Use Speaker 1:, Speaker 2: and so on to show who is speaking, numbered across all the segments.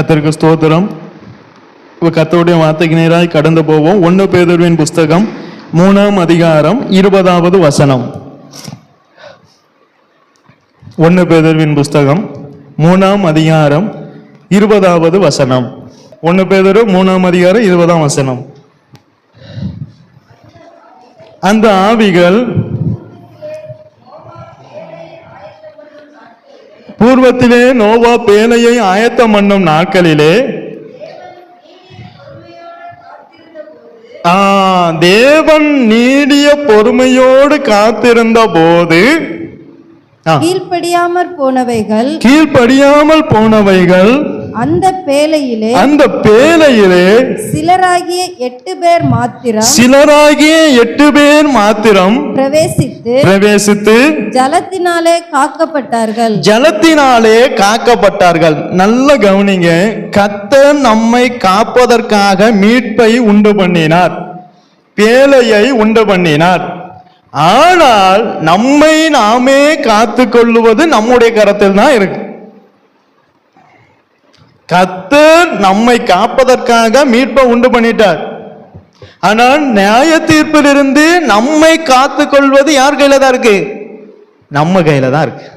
Speaker 1: கர்த்தருக்கு ஸ்தோத்திரம். கர்த்தருடைய வார்த்தைக்கு நேராய் கடந்து போவோம். 1 பேதுருவின் புஸ்தகம் 3ஆம் அதிகாரம் 20வது வசனம். 1 பேதுருவின் புஸ்தகம் 3ஆம் அதிகாரம் 20வது வசனம். 1 பேதுரு 3ஆம் அதிகாரம் 20ஆம் வசனம். அந்த ஆவிகள் பூர்வத்திலே நோவா பேழையை ஆயத்தம் பண்ணும் நாட்களிலே தேவன் நீடிய பொறுமையோடு காத்திருந்த போது
Speaker 2: கீழ்ப்படியாமல்
Speaker 1: போனவைகள் அந்த பேழையிலே
Speaker 2: சிலராகிய 8 பேர் மாத்திரம்
Speaker 1: பிரவேசித்து
Speaker 2: ஜலத்தினாலே
Speaker 1: காக்கப்பட்டார்கள். நல்ல கவனிங்க. கர்த்தர் நம்மை காப்பதற்காக மீட்பை உண்டு பண்ணினார், பேழையை உண்டு பண்ணினார். ஆனால் நம்மை நாமே காத்து கொள்ளுவது நம்முடைய கரத்தில் தான் இருக்கு. கர்த்தர் நம்மை காப்பதற்காக மீட்பை உண்டு பண்ணிட்டார். ஆனால் நியாய தீர்ப்பிலிருந்து நம்மை காத்து கொள்வது யார் கையில தான் இருக்கு? நம்ம கையில தான் இருக்கு.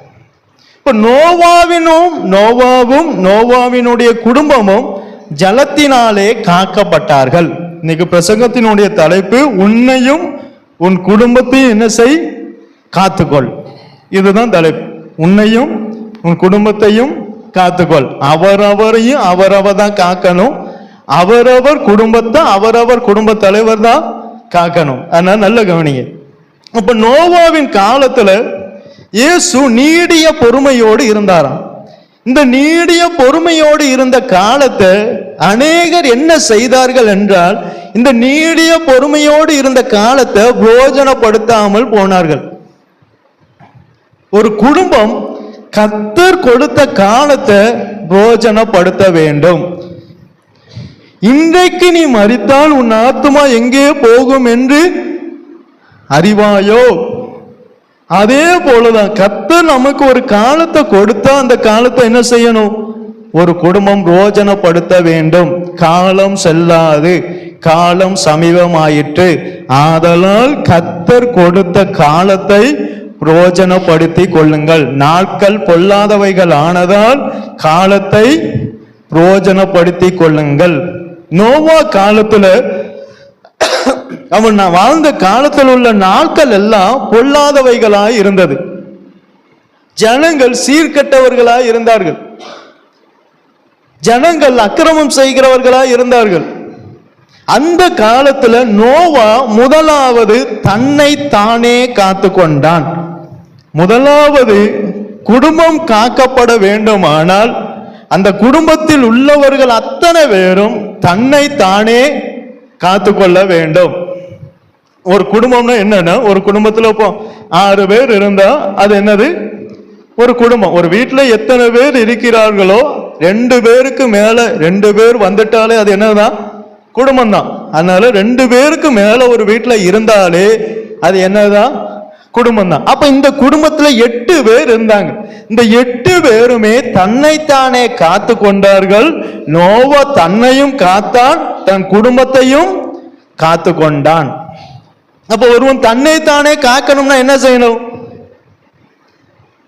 Speaker 1: இப்ப நோவாவினுடைய குடும்பமும் ஜலத்தினாலே காக்கப்பட்டார்கள். இன்னைக்கு பிரசங்கத்தினுடைய தலைப்பு, உன்னையும் உன் குடும்பத்தையும் என்ன செய்? காத்துக்கொள். இதுதான் தலைப்பு. உன்னையும் உன் குடும்பத்தையும் காத்துக்கொள். அவரவரையும் அவரவர் தான் காக்கணும். அவரவர் குடும்பத்தை அவரவர் குடும்ப தலைவர் தான் காக்கணும். அதனால நல்ல கவனிங்க. அப்ப நோவாவின் காலத்துல இயேசு நீடிய பொறுமையோடு இருந்தாராம். இந்த நீடிய பொறுமையோடு இருந்த காலத்தை அநேகர் என்ன செய்தார்கள் என்றால், இந்த நீடிய பொறுமையோடு இருந்த காலத்தை போஜனப்படுத்தாமல் போனார்கள். ஒரு குடும்பம் கர்த்தர் கொடுத்த காலத்தை போஜனப்படுத்த வேண்டும். இன்றைக்கு நீ மரித்தால் உன் ஆத்துமா எங்கே போகும் என்று அறிவாயோ? அதே போலதான் கர்த்தர் நமக்கு ஒரு காலத்தை கொடுத்தா அந்த காலத்தை என்ன செய்யணும்? ஒரு குடும்பம் போஜனப்படுத்த வேண்டும். காலம் செல்லாது, காலம் சமீபமாயிற்று. ஆதலால் கர்த்தர் கொடுத்த காலத்தை பிரயோஜனப்படுத்தி கொள்ளுங்கள். நாட்கள் பொல்லாதவைகள் ஆனதால் காலத்தை பிரயோஜனப்படுத்தி கொள்ளுங்கள். நோவா காலத்துல அவன் வாழ்ந்த காலத்தில் உள்ள நாட்கள் எல்லாம் பொல்லாதவைகளாய் இருந்தது. ஜனங்கள் சீர்கெட்டவர்களாய் இருந்தார்கள். ஜனங்கள் அக்கிரமம் செய்கிறவர்களாய் இருந்தார்கள். அந்த காலத்துல நோவா முதலாவது தன்னை தானே காத்து கொண்டான். முதலாவது குடும்பம் காக்கப்பட வேண்டுமானால் அந்த குடும்பத்தில் உள்ளவர்கள் அத்தனை பேரும் தன்னை தானே காத்து கொள்ள வேண்டும். ஒரு குடும்பம்னா என்னன்னா, ஒரு குடும்பத்துல இப்போ 6 பேர் இருந்தா அது என்னது? ஒரு குடும்பம். ஒரு வீட்டுல எத்தனை பேர் இருக்கிறார்களோ 2 பேருக்கு மேல 2 பேர் வந்துட்டாலே அது என்னதான்? குடும்பம் தான். அதனால 2 பேருக்கு மேல ஒரு வீட்டுல இருந்தாலே அது என்னதான்? குடும்பம் தான். அப்ப இந்த குடும்பத்துல 8 பேர் இருந்தாங்க. இந்த 8 பேருமே தன்னைத்தானே காத்து கொண்டார்கள். நோவா தன்னையும் காத்தான், தன் குடும்பத்தையும் காத்து கொண்டான். அப்ப ஒருவன் தன்னைத்தானே காக்கணும்னா என்ன செய்யணும்?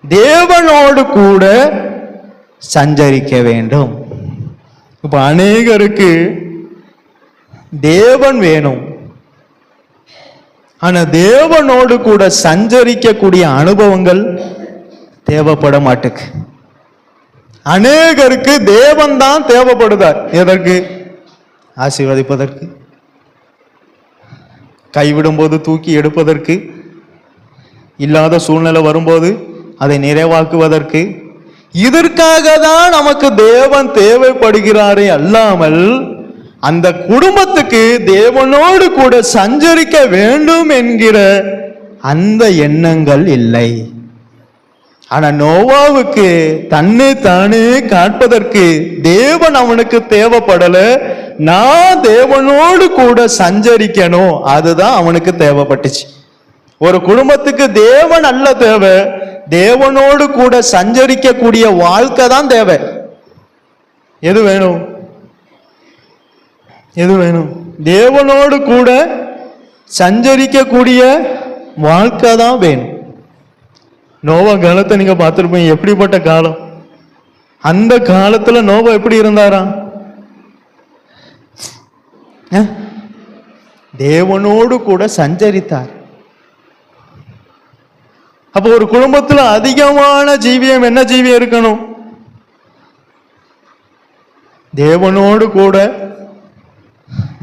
Speaker 1: தேவனோடு கூட சஞ்சரிக்க வேண்டும். இப்ப அநேகருக்கு தேவன் வேணும், ஆனா தேவனோடு கூட சஞ்சரிக்கக்கூடிய அனுபவங்கள் தேவைப்பட மாட்டுக்கு. அநேகருக்கு தேவன் தான் தேவைப்படுதார். எதற்கு? ஆசீர்வதிப்பதற்கு, கைவிடும் போது தூக்கி எடுப்பதற்கு, இல்லாத சூழ்நிலை வரும்போது அதை நிறைவாக்குவதற்கு. இதற்காக தான் நமக்கு தேவன் தேவைப்படுகிறாரே அல்லாமல் அந்த குடும்பத்துக்கு தேவனோடு கூட சஞ்சரிக்க வேண்டும் என்கிற அந்த எண்ணங்கள் இல்லை. ஆனா நோவாவுக்கு தன்னை தானே காட்பதற்கு தேவன் அவனுக்கு தேவைப்படல. நான் தேவனோடு கூட சஞ்சரிக்கணும், அதுதான் அவனுக்கு தேவைப்பட்டுச்சு. ஒரு குடும்பத்துக்கு தேவன் அல்ல தேவை, தேவனோடு கூட சஞ்சரிக்க கூடிய வாழ்க்கை தான் தேவை. எது வேணும்? எது வேணும்? தேவனோடு கூட சஞ்சரிக்கக்கூடிய வாழ்க்கை தான் வேணும். நோவா காலத்தை நீங்க பார்த்திருப்பீங்க, எப்படிப்பட்ட காலம். அந்த காலத்துல நோவா எப்படி இருந்தாராம்? தேவனோடு கூட சஞ்சரித்தார். அப்போ ஒரு குடும்பத்துல அதிகமான ஜீவியம் என்ன ஜீவியம் இருக்கணும்? தேவனோடு கூட.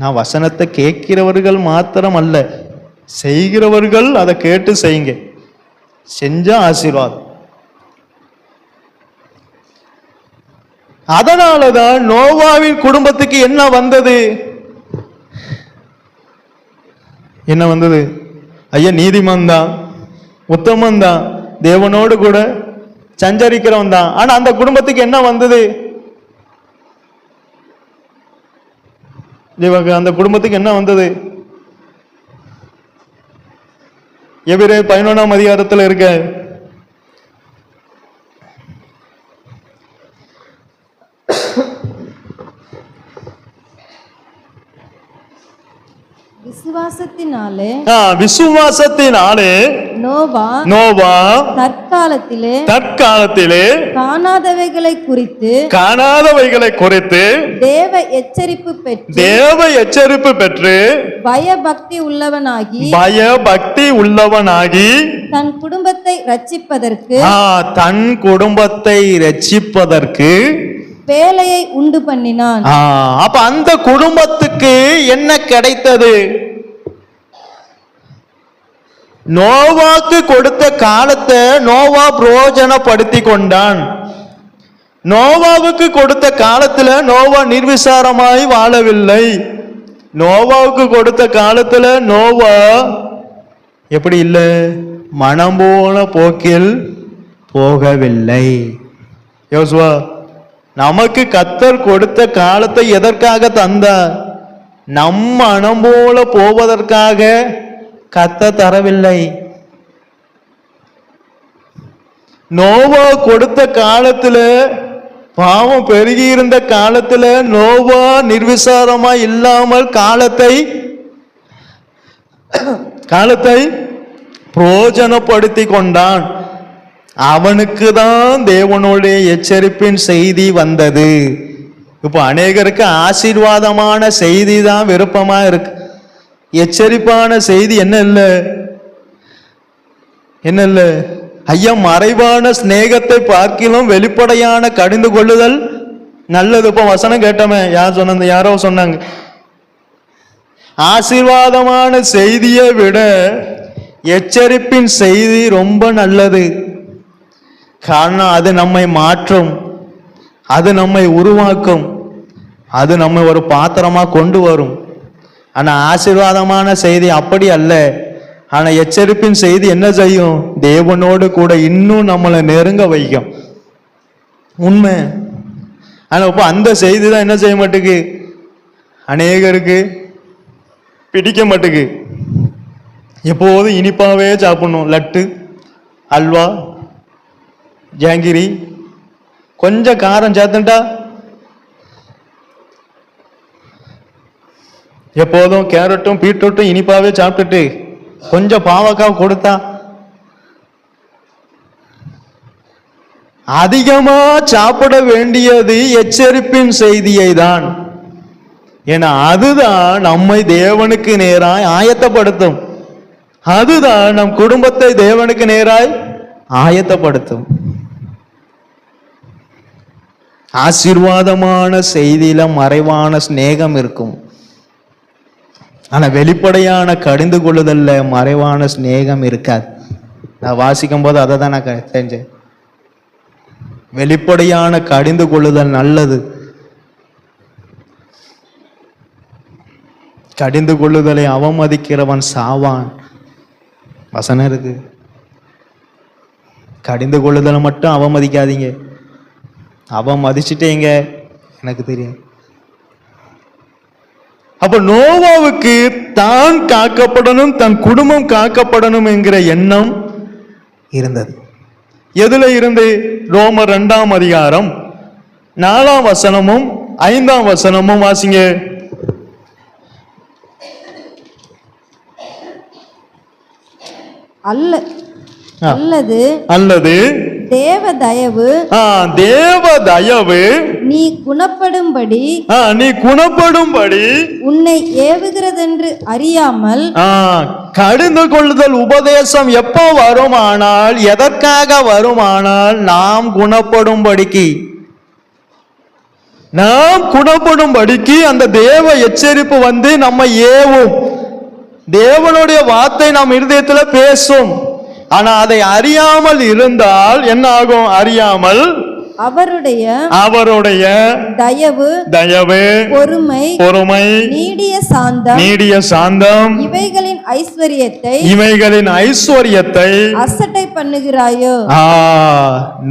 Speaker 1: நான் வசனத்தை கேட்கிறவர்கள் மாத்திரம் அல்ல, செய்கிறவர்கள் அதை கேட்டு செய்யுங்க. செஞ்சா ஆசீர்வாதம். அதனாலதான் நோவாவின் குடும்பத்துக்கு என்ன வந்தது? என்ன வந்தது? ஐயா நீதிமான் தான், உத்தமன் தான், தேவனோடு கூட சஞ்சரிக்கிறவன் தான். ஆனா அந்த குடும்பத்துக்கு என்ன வந்தது? அந்த குடும்பத்துக்கு என்ன வந்தது? எபிரேயர் 11ஆம் அதிகாரத்தில் இருக்க
Speaker 2: விசுவாசத்தினாலே
Speaker 1: நோவா
Speaker 2: தற்காலத்திலே காணாதவைகளை குறித்து தேவ எச்சரிப்பு பெற்று பயபக்தி உள்ளவனாகி தன் குடும்பத்தை ரட்சிப்பதற்கு பேழையை உண்டு பண்ணினான்.
Speaker 1: அப்ப அந்த குடும்பத்துக்கு என்ன கிடைத்தது? நோவாக்கு கொடுத்த காலத்தை நோவா பிரயோஜனப்படுத்தி கொண்டான். நோவாவுக்கு கொடுத்த காலத்துல நோவா நிர்விசாரமாய் வாழவில்லை. நோவாவுக்கு கொடுத்த காலத்துல நோவா எப்படி இல்லை? மனம் போன போக்கில் போகவில்லை. யோசுவா, நமக்கு கர்த்தர் கொடுத்த காலத்தை எதற்காக தந்தார்? நம் மனம் போல போவதற்காக கர்த்தர் தரவில்லை. நோவா கொடுத்த காலத்துல, பாவம் பெருகி இருந்த காலத்துல நோவா நிர்விசாரமா இல்லாமல் காலத்தை பிரயோஜனப்படுத்தி கொண்டான். அவனுக்கு தான் தேவனுடைய எச்சரிப்பின் செய்தி வந்தது. இப்போ அநேகருக்கு ஆசீர்வாதமான செய்தி தான் விருப்பமா இருக்கு. எச்சரிப்பான செய்தி என்ன இல்லை? ஐயா, மறைவான சிநேகத்தை பார்க்கிலும் வெளிப்படையான கடிந்து கொள்ளுதல் நல்லது. இப்போ வசனம் கேட்டோமே, யாரோ சொன்னாங்க, ஆசீர்வாதமான செய்தியை விட எச்சரிப்பின் செய்தி ரொம்ப நல்லது. காரணம், அது நம்மை மாற்றும், அது நம்மை உருவாக்கும், அது நம்மை ஒரு பாத்திரமா கொண்டு வரும். ஆனா ஆசீர்வாதமான செய்தி அப்படி அல்ல. ஆனா எச்சரிப்பின் செய்தி என்ன செய்யும்? தேவனோடு கூட இன்னும் நம்மளை நெருங்க வைக்கும். உண்மை. ஆனா இப்ப அந்த செய்தி தான் என்ன செய்ய மாட்டேங்குது? அநேகருக்கு பிடிக்க மாட்டேங்குது. எப்போதும் இனிப்பாவே சாப்பிடணும். லட்டு, அல்வா, ஜாங்கிரி, கொஞ்சம் காரம் சேர்த்துட்டா, எப்போதும் கேரட்டும் பீட்ரூட்டும் இனிப்பாவே சாப்பிட்டுட்டு கொஞ்சம் பாவக்காய் கொடுத்தா, அதிகமா சாப்பிட வேண்டியது எச்சரிப்பின் செய்தியை தான். ஏன்னா அதுதான் நம்மை தேவனுக்கு நேராய் ஆயத்தப்படுத்தும். அதுதான் நம் குடும்பத்தை தேவனுக்கு நேராய் ஆயத்தப்படுத்தும். ஆசீர்வாதமான செய்தியில மறைவான சிநேகம் இருக்கும். ஆனா வெளிப்படையான கடிந்து கொள்ளுதல்ல மறைவான சிநேகம் இருக்காது. நான் வாசிக்கும் போது அதை தான் நான் தெரிஞ்சேன். வெளிப்படையான கடிந்து கொள்ளுதல் நல்லது. கடிந்து கொள்ளுதலை அவமதிக்கிறவன் சாவான். வசனம் இருக்கு. கடிந்து கொள்ளுதலை மட்டும் அவமதிக்காதீங்க. அவமதிச்சுட்டேங்க, எனக்கு தெரியும். அப்ப நோவாவுக்கு தான் காக்கப்படணும், தன் குடும்பம் காக்கப்படணும் என்கிற எண்ணம் இருந்தது. எதுல இருந்து? ரோமர் 2ஆம் அதிகாரம் 4ஆம் வசனமும் 5ஆம் வசனமும் வாசிங்க. அல்லது
Speaker 2: தேவ தயவு நீ குணப்படும்படி உன்னை ஏவுகிறதென்று அறியாமல்.
Speaker 1: கடிந்து கொள்ளுதல் உபதேசம் எப்போ வருமானால், எதற்காக வருமானால், நாம் குணப்படும்படிக்கு அந்த தேவ எச்சரிப்பு வந்து நம்ம ஏவும். தேவனுடைய வார்த்தை நம் இருதயத்துல பேசும். ஆனா அதை அறியாமல் இருந்தால் என்ன ஆகும்? அறியாமல் அவருடைய தயவு, பொறுமை, நீடிய சாந்தம் இவைகளின் ஐஸ்வரியத்தை
Speaker 2: அசட்டை பண்ணுகிறாயோ?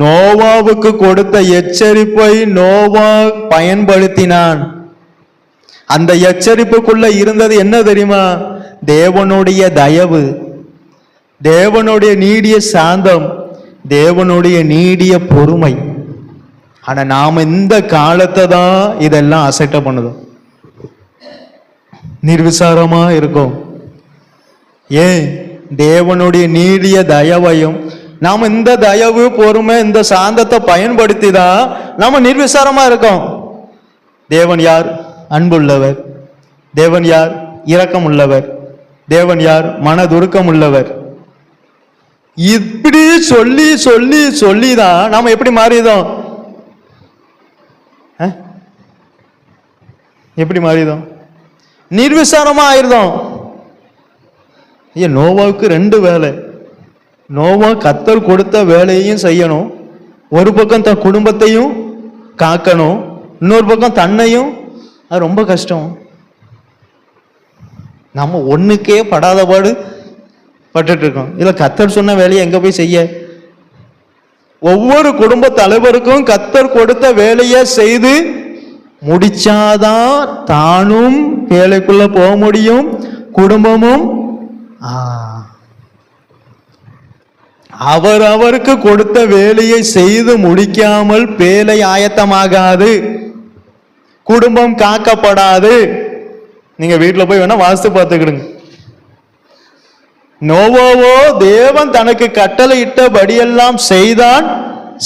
Speaker 1: நோவாவுக்கு கொடுத்த எச்சரிப்பை நோவா பயன்படுத்தினான். அந்த எச்சரிப்புக்குள்ள இருந்தது என்ன தெரியுமா? தேவனுடைய தயவு, தேவனுடைய நீடிய சாந்தம், தேவனுடைய நீடிய பொறுமை. ஆனா நாம இந்த காலத்தை தான் இதெல்லாம் அசட்டை பண்ணுதோம், நிர்விசாரமா இருக்கும். ஏன்? தேவனுடைய நீடிய தயவையும் நாம இந்த தயவு, பொறுமை, இந்த சாந்தத்தை பயன்படுத்தி தான் நாம நிர்விசாரமா இருக்கோம். தேவன் யார்? அன்புள்ளவர். தேவன் யார்? இரக்கம் உள்ளவர். தேவன் யார்? மனதுருக்கம் உள்ளவர். இப்படி சொல்லி சொல்லி சொல்லிதான் நாம எப்படி மாறிதோம்? எப்படி மாறிதோம்? நிர்விசாரமா ஆயிருந்தோம். நோவாவுக்கு 2 வேலை. நோவா கர்த்தர் கொடுத்த வேலையையும் செய்யணும், ஒரு பக்கம் தன் குடும்பத்தையும் காக்கணும், இன்னொரு பக்கம் தன்னையும். அது ரொம்ப கஷ்டம். நம்ம ஒண்ணுக்கே படாத பாடு பட்டுட்டு இருக்கோம். இதுல கர்த்தர் சொன்ன வேலையை எங்க போய் செய்ய? ஒவ்வொரு குடும்ப தலைவருக்கும் கர்த்தர் கொடுத்த வேலையை செய்து முடிச்சாதான் தானும் வேலைக்குள்ள போக முடியும், குடும்பமும். அவருக்கு கொடுத்த வேலையை செய்து முடிக்காமல் வேலை ஆயத்தமாகாது, குடும்பம் காக்கப்படாது. நீங்க வீட்டுல போய் வேணா வாஸ்து பார்த்துக்கிடுங்க. நோவாவோ தேவன் தனக்கு கட்டளை இட்டபடியெல்லாம் செய்தான்,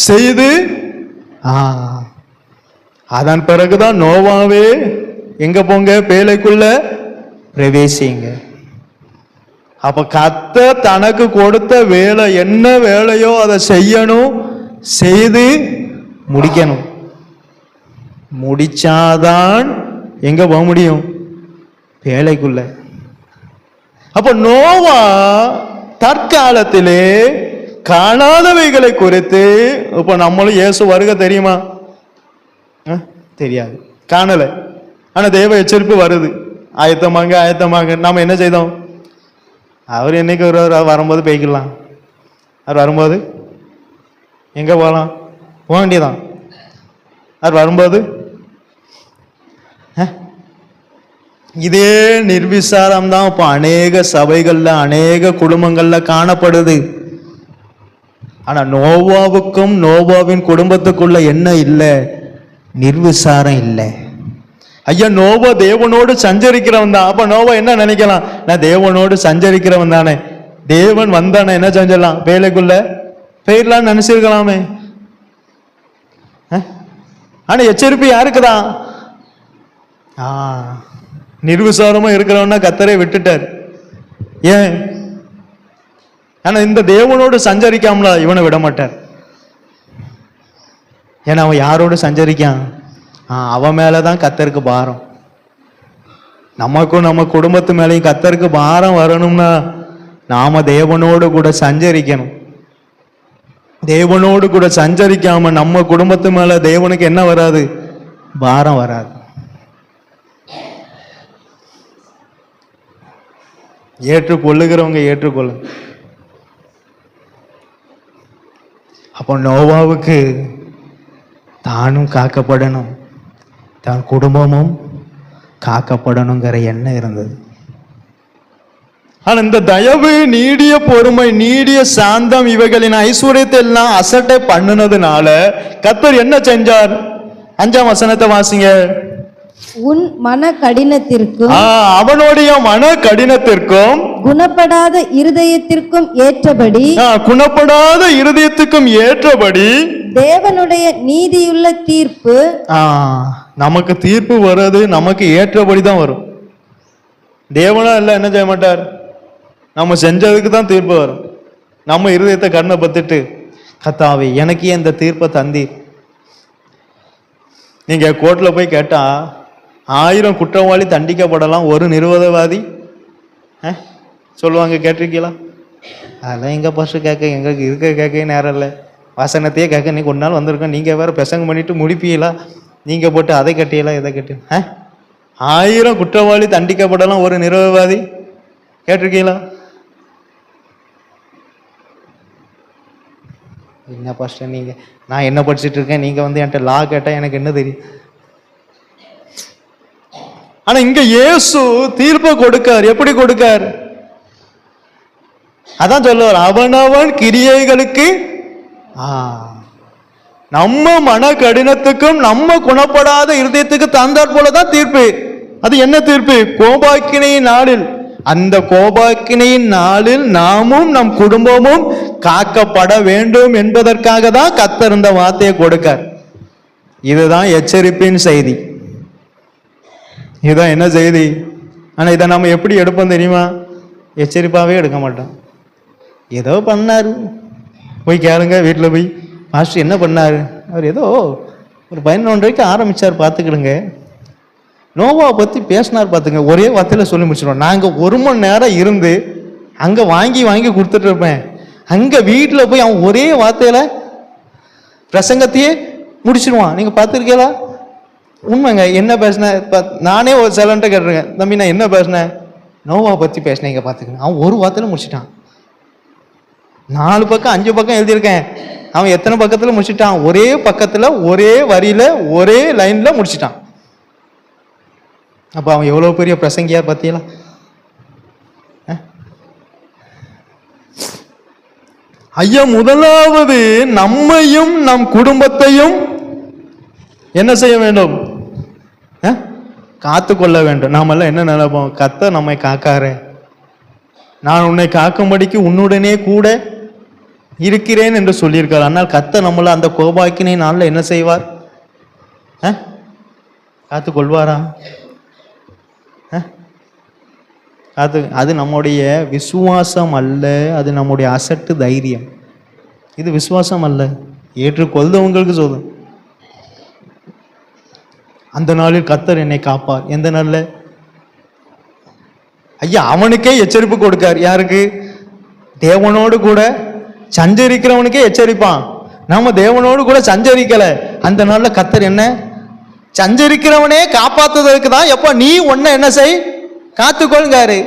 Speaker 1: செய்து அதன் பிறகுதான் நோவாவே எங்க போங்க, பேழைக்குள்ள பிரவேசிங்க. அப்ப கர்த்தர் தனக்கு கொடுத்த வேலை என்ன வேலையோ அதை செய்யணும், செய்து முடிக்கணும். முடிச்சாதான் எங்க போக முடியும்? பேழைக்குள்ள. அப்ப நோவா தற்காலத்திலே காணாதவைகளை குறித்து, இப்ப நம்மளும் இயேசு வருக தெரியுமா? தெரியாது, காணல. ஆனா தேவ எச்சரிப்பு வருது, ஆயத்தமாங்க ஆயத்தமாங்க. நாம என்ன செய்தோம்? அவர் என்னைக்கு வருவார்? வரும்போது போய்க்கலாம். அவர் வரும்போது எங்க போகலாம்? போக வேண்டியதான். அவர் வரும்போது இதே நிர்விசாரம் தான் இப்போ அநேக சபைகள்ல, அநேக குடும்பங்கள்ல காணப்படுது. ஆனா நோவாவுக்கும் நோவாவின் குடும்பத்துக்குள்ள என்ன இல்லை? நிர்விசாரம் இல்லை. ஐயா, நோவா தேவனோடு சஞ்சரிக்கிறவன் தான். அப்ப நோவா என்ன நினைக்கலாம்? நான் தேவனோடு சஞ்சரிக்கிறவன் தானே, தேவன் வந்தானே என்ன செஞ்சிடலாம், வேலைக்குள்ள போயிடலாம்னு நினைச்சிருக்கலாமே. ஆனா எச்சரிப்பு யாருக்குதான்? நிர்விசாரமா இருக்கிறவன்னா கர்த்தரை விட்டுட்டார். ஏன்? ஆனா இந்த தேவனோடு சஞ்சரிக்காமலா இவனை விட மாட்டார். ஏன்னா அவன் யாரோடு சஞ்சரிக்கான்? அவன் மேலதான் கர்த்தருக்கு பாரம். நமக்கும் நம்ம குடும்பத்து மேலேயும் கர்த்தருக்கு பாரம் வரணும்னா நாம தேவனோடு கூட சஞ்சரிக்கணும். தேவனோடு கூட சஞ்சரிக்காம நம்ம குடும்பத்து மேல தேவனுக்கு என்ன வராது? பாரம் வராது. ஏற்றுக்கொள்ளுகிறவங்க ஏற்றுக்கொள்ளு. அப்போ நோவாவுக்கு தானும் காக்கப்படணும், தான் குடும்பமும் காக்கப்படணுங்கிற எண்ணம் இருந்தது. ஆனா இந்த தயவு, நீடிய பொறுமை, நீடிய சாந்தம் இவைகளின் ஐஸ்வர்யத்தை எல்லாம் அசட்டை பண்ணினதுனால கர்த்தர் என்ன செஞ்சார்? 5ஆம் வசனத்தை வாசிங்க.
Speaker 2: உன் மன கடினத்திற்கும்
Speaker 1: அவனுடைய மன கடினத்திற்கும்
Speaker 2: குணப்படாத இருதயத்திற்கும் ஏற்றபடி
Speaker 1: குணப்படாத இருதயத்துக்கும் ஏற்றபடி
Speaker 2: தேவனுடைய நீதியுள்ள தீர்ப்பு.
Speaker 1: நமக்கு தீர்ப்பு வர்றது நமக்கு ஏற்றபடி தான் வரும். தேவனா இல்ல என்ன செய்ய மாட்டார், நம்ம செஞ்சதுக்கு தான் தீர்ப்பு வரும். நம்ம இருதயத்தை கண்ணை பத்துட்டு, கர்த்தாவே எனக்கு ஏன் இந்த தீர்ப்பை தந்தீர்? நீங்க கோர்ட்ல போய் கேட்டா 1000 குற்றவாளி தண்டிக்கப்படலாம், ஒரு நிர்வாகவாதி சொல்லுவாங்க. கேட்டிருக்கீங்களா? அதெல்லாம் எங்க பஸ்ட் கேட்க, எங்களுக்கு இருக்க கேட்க நேரம் இல்லை, வசனத்தையே கேட்க நீ ஒரு நாள் வந்திருக்கோம், நீங்க வேற பிரசங்கம் பண்ணிட்டு முடிப்பீங்களா, நீங்க போட்டு அதை கட்டியலாம் இதை கட்டி 1000 குற்றவாளி தண்டிக்கப்படலாம், ஒரு நிர்வாகவாதி. கேட்டிருக்கீங்களா? என்ன பாஸ்டர் நீங்க, நான் என்ன படிச்சுட்டு இருக்கேன், நீங்க வந்து என்கிட்ட லா கேட்டா எனக்கு என்ன தெரியும்? ஆனா இங்க இயேசு தீர்ப்பை கொடுக்கார். எப்படி கொடுக்கார்? அதான் சொல்லுவார், அவனவன் கிரியைகளுக்கு. நம்ம மன கடினத்துக்கும் நம்ம குணப்படாத இருதயத்துக்கு தந்தாற் போலதான் தீர்ப்பு. அது என்ன தீர்ப்பு? கோபாக்கினையின் நாளில், அந்த கோபாக்கினையின் நாளில் நாமும் நம் குடும்பமும் காக்கப்பட வேண்டும் என்பதற்காக தான் கர்த்தர் இந்த வார்த்தையை கொடுக்கார். இதுதான் எச்சரிப்பின் செய்தி. இதுதான் என்ன செய்தி? ஆனா இதை நம்ம எப்படி எடுப்போம் தெரியுமா? எச்சரிப்பாவே எடுக்க மாட்டோம். ஏதோ பண்ணாரு, போய் கேளுங்க வீட்டில் போய், மாஸ்டர் என்ன பண்ணாரு? அவர் ஏதோ ஒரு 11:30 ஆரம்பிச்சார், பார்த்துக்கிடுங்க. நோவாவை பற்றி பேசினார் பார்த்துங்க, ஒரே வார்த்தையில் சொல்லி முடிச்சிடுவோம். நாங்கள் 1 மணி நேரம் இருந்து அங்கே வாங்கி வாங்கி கொடுத்துட்டு இருப்பேன். அங்கே வீட்டில் போய் அவன் ஒரே வார்த்தையில் பிரசங்கத்தையே முடிச்சிடுவான். நீங்கள் பார்த்துருக்கீங்களா? உண்மைங்க. என்ன பேசினேன்? நானே ஒரு சிலன்ட்ட கேட்டிருக்கேன், தம்பி நான் என்ன பேசினேன்? நோவாவை பற்றி பேசினேன், இங்கே பார்த்துக்கங்க. அவன் ஒரு வார்த்தையில் முடிச்சிட்டான். 4 பக்கம் 5 பக்கம் எழுதியிருக்கேன், அவன் எத்தனை பக்கத்தில் முடிச்சிட்டான்? ஒரே பக்கத்தில் ஒரே வரியில ஒரே லைன்ல முடிச்சிட்டான். அப்ப அவன் எவ்வளவு பெரிய பிரசங்கியா பார்த்தீங்களா? ஐயா, முதலாவது நம்மையும் நம் குடும்பத்தையும் என்ன செய்ய வேண்டும்? காத்து கொள்ள வேண்டும். நாமெல்லாம் என்ன நினைப்போம்? கர்த்தர் நம்மை காக்காரே, நான் உன்னை காக்கும்படிக்கு உன்னுடனே கூட இருக்கிறேன் என்று சொல்லியிருக்கார். ஆனால் கர்த்தர் நம்மள அந்த கோபாக்கினை நாளில் என்ன செய்வார்? காத்து கொள்வாரா? அது நம்முடைய விசுவாசம் அல்ல, அது நம்முடைய அசட்டு தைரியம். இது விசுவாசம் அல்ல, ஏற்றுக்கொள்தவங்களுக்கு சொல்லுங்க. அந்த நாளில் கர்த்தர் என்னை காப்பார். எந்த நாள்ல? ஐயா, அவனுக்கே எச்சரிப்பு கொடுக்கார். யாருக்கு? தேவனோடு கூட சஞ்சரிக்கிறவனுக்கே எச்சரிப்பான். நாம தேவனோடு கூட சஞ்சரிக்கல. அந்த நாள்ல கர்த்தர் என்ன? சஞ்சரிக்கிறவனே காப்பாத்துவதற்கு தான். எப்ப நீ ஒன்ன என்ன செய்? காத்துக்கொள்காரு.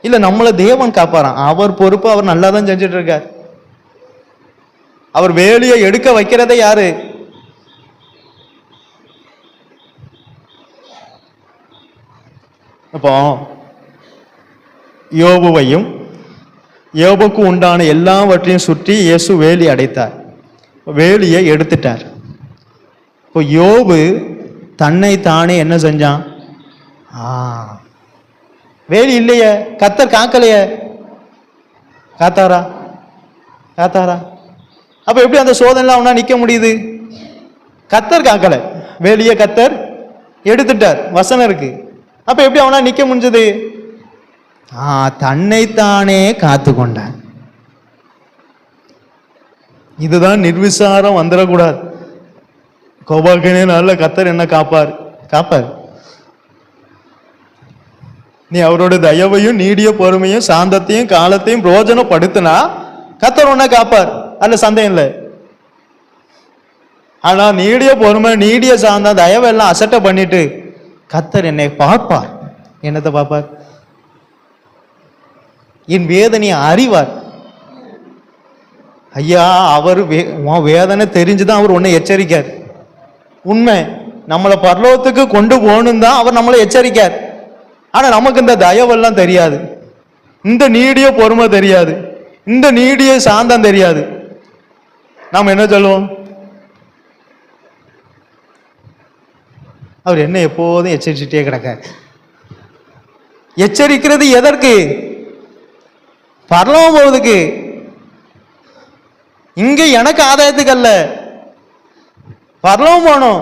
Speaker 1: இல்ல, நம்மள தேவன் காப்பாரான். அவர் பொறுப்பு, அவர் நல்லா தான் செஞ்சுட்டு இருக்கார். அவர் வேலியை எடுக்க வைக்கிறதே யாரு? அப்போ யோபுவையும் யோபுக்கு உண்டான எல்லாவற்றையும் சுற்றி இயேசு வேலி அடைத்தார், வேலியை எடுத்துட்டார். இப்போ யோபு தன்னை தானே என்ன செஞ்சான்? வேலி இல்லையே, கர்த்தர் காக்கலையே. காத்தாரா? காத்தாரா? அப்ப எப்படி அந்த சோதனைலாம் அவனா நிக்க முடியுது? கர்த்தர் காக்கல, வேலியை கர்த்தர் எடுத்துட்டார், வசனம் இருக்கு. அப்ப எப்படி அவனா நிக்க முடிஞ்சது? தன்னைத்தானே காத்து கொண்டான். இதுதான் நிர்விசாரம் வந்துடக்கூடாது. கோபாக்கினே நல்ல கர்த்தர் என்ன காப்பார்? காப்பார். நீ அவரோட தயவையும் நீடிய பொறுமையும் சாந்தத்தையும் காலத்தையும் பிரயோஜனப்படுத்தினா கர்த்தர் உன்னை காப்பார், அதுல சந்தேகம் இல்லை. ஆனா நீடிய பொறுமை, நீடிய சாந்தம், தயவெல்லாம் அசட்டை பண்ணிட்டு கர்த்தர் என்னை பார்ப்பார். என்னத்தை பார்ப்பார்? என் வேதனையை அறிவார். ஐயா, அவர் வேதனை தெரிஞ்சுதான் அவர் உன்னை எச்சரிக்கார். உண்மை, நம்மளை பரலோகத்துக்கு கொண்டு போகணும் தான் அவர் நம்மளை எச்சரிக்கார். ஆனா நமக்கு இந்த தயவெல்லாம் தெரியாது, இந்த நீடிய பொறுமை தெரியாது, இந்த நீடிய சாந்தம் தெரியாது. நாம் என்ன சொல்லுவோம்? அவர் என்ன எப்போதும் எச்சரிச்சுட்டே கிடக்கார். எச்சரிக்கிறது எதற்கு? பரலோகம் போவதுக்கு. இங்க எனக்கு ஆதாயத்துக்கு அல்ல, பரலோகம் போகணும்.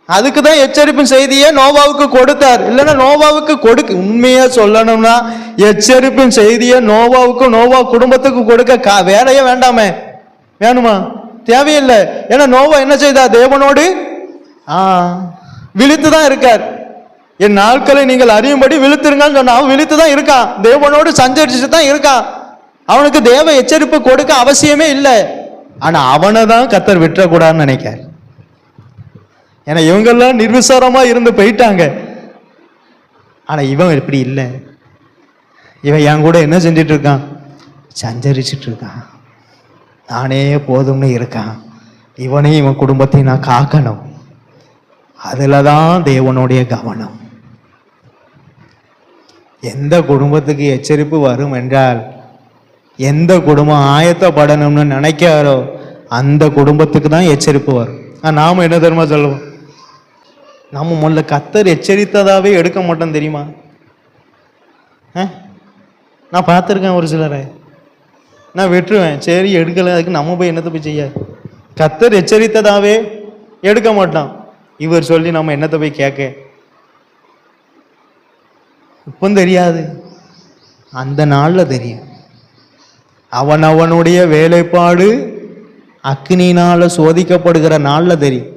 Speaker 1: அதுக்கு தான் எச்சரிப்பு செய்தியை நோவாவுக்கு கொடுத்தார். இல்லைன்னா நோவாவுக்கு உண்மையா சொல்லணும்னா எச்சரிப்பின் செய்தியை நோவா குடும்பத்துக்கு கொடுக்க வேலையே வேண்டாமே. வேணுமா? தேவையில்லை. ஏன்னா நோவா என்ன செய்தார்? தேவனோடு விழித்து தான் இருக்கார். என் நாட்களை நீங்கள் அறியும்படி விழித்திருங்கன்னு சொன்னா அவன் விழித்து தான் இருக்கான், தேவனோடு சஞ்சரிச்சு தான் இருக்கான். அவனுக்கு தேவ எச்சரிப்பு கொடுக்க அவசியமே இல்லை. ஆனா அவனை தான் கர்த்தர் விட்டுறக்கூடாதுன்னு நினைக்கார். ஏன்னா இவங்கெல்லாம் நிர்விசாரமா இருந்து போயிட்டாங்க. ஆனா இவன் இப்படி இல்லை. இவன் என் கூட என்ன செஞ்சிட்டு இருக்கான்? சஞ்சரிச்சுட்டு இருக்கான். நானே போதும்னு இருக்கான். இவனையும் இவன் குடும்பத்தையும் நான் காக்கணும். அதுல தான் தேவனுடைய கவனம். எந்த குடும்பத்துக்கு எச்சரிப்பு வரும் என்றால், எந்த குடும்பம் ஆயத்தப்படணும்னு நினைக்காரோ அந்த குடும்பத்துக்கு தான் எச்சரிப்பு வரும். நாம என்ன தெரியுமா சொல்லுவோம்? நம்ம முதல்ல கர்த்தர் எச்சரித்ததாவே எடுக்க மாட்டோம் தெரியுமா? நான் பார்த்துருக்கேன் ஒரு சிலரை, நான் விட்டுருவேன். சரி எடுக்கல, அதுக்கு நம்ம போய் என்னத்தை போய் செய்ய? கர்த்தர் எச்சரித்ததாவே எடுக்க மாட்டான். இவர் சொல்லி நம்ம என்னத்தை போய் கேட்க? இப்போ தெரியாது, அந்த நாளில் தெரியும். அவனுடைய வேலைப்பாடு அக்னினால சோதிக்கப்படுகிற நாளில் தெரியும்.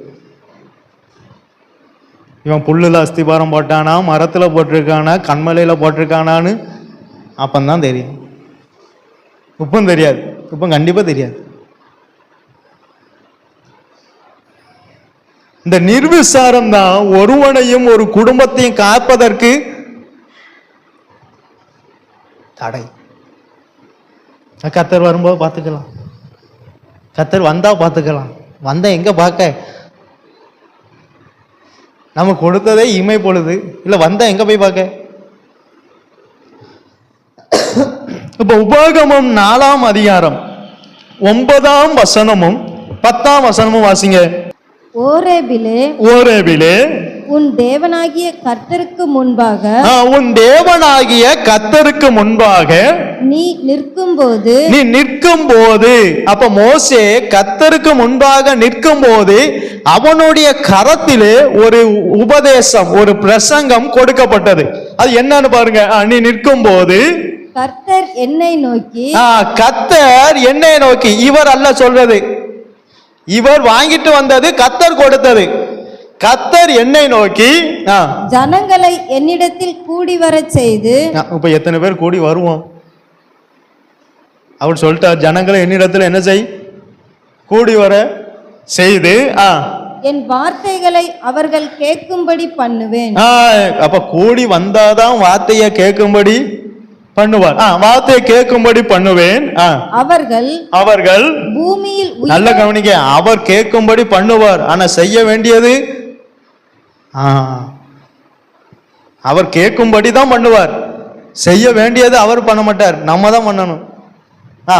Speaker 1: இவன் புல்லுல அஸ்திபாரம் போட்டானா, மரத்துல போட்டிருக்கானா, கண்மலையில போட்டிருக்கானான்னு அப்பந்தான் தெரியும். இப்போ தெரியாது, இப்போ கண்டிப்பா தெரியாது. இந்த நிர்விசாரம் தான் ஒருவனையும் ஒரு குடும்பத்தையும் காப்பதற்கு தடை. கர்த்தர் வரும்போது பார்த்துக்கலாம், கர்த்தர் வந்தா பார்த்துக்கலாம். வந்த எங்க பார்க்க? நம்ம கொடுத்ததே இமை பொழுது, இல்ல வந்தா எங்க போய் பார்க்க? இப்ப உபாகமம் 4ஆம் அதிகாரம் 9ஆம் வசனமும் 10ஆம் வசனமும் வாசிங்க.
Speaker 2: ஓரேபிலே உன் தேவனாகிய கர்த்தருக்கு முன்பாக நீ நிற்கும் போது அப்ப மோசே கர்த்தருக்கு முன்பாக நிற்கும் போது அவனுடைய கரத்திலே ஒரு உபதேசம், ஒரு பிரசங்கம் கொடுக்கப்பட்டது. அது என்னன்னு பாருங்க. நீ நிற்கும் போது கர்த்தர் என்னை நோக்கி, இவர் அல்ல சொல்றது, இவர் வாங்கிட்டு வந்தது, கர்த்தர் கொடுத்தது. கர்த்தர் என்னை நோக்கி ஜனங்களை என்னிடத்தில் கூடி வர செய்து. இப்ப எத்தனை பேர் கூடி வருவோம்? அவர் சொல்லிட்டார், ஜனங்களை என்னிடத்தில் என்ன செய்? கூடி வர செய்து என் வார்த்தைகளை அவர்கள் கேட்கும்படி பண்ணுவேன். அப்ப கூடி வந்தாதான் வார்த்தையை கேட்கும்படி பண்ணுவார். வார்த்தையை கேட்கும்படி பண்ணுவேன். அவர்கள் பூமியில் நல்ல கவனிக்க, அவர் கேட்கும்படி பண்ணுவார். ஆனா செய்ய வேண்டியது அவர் கேட்கும்படி தான் பண்ணுவார். செய்ய வேண்டியது அவர் பண்ண மாட்டார், நம்ம தான் பண்ணணும்.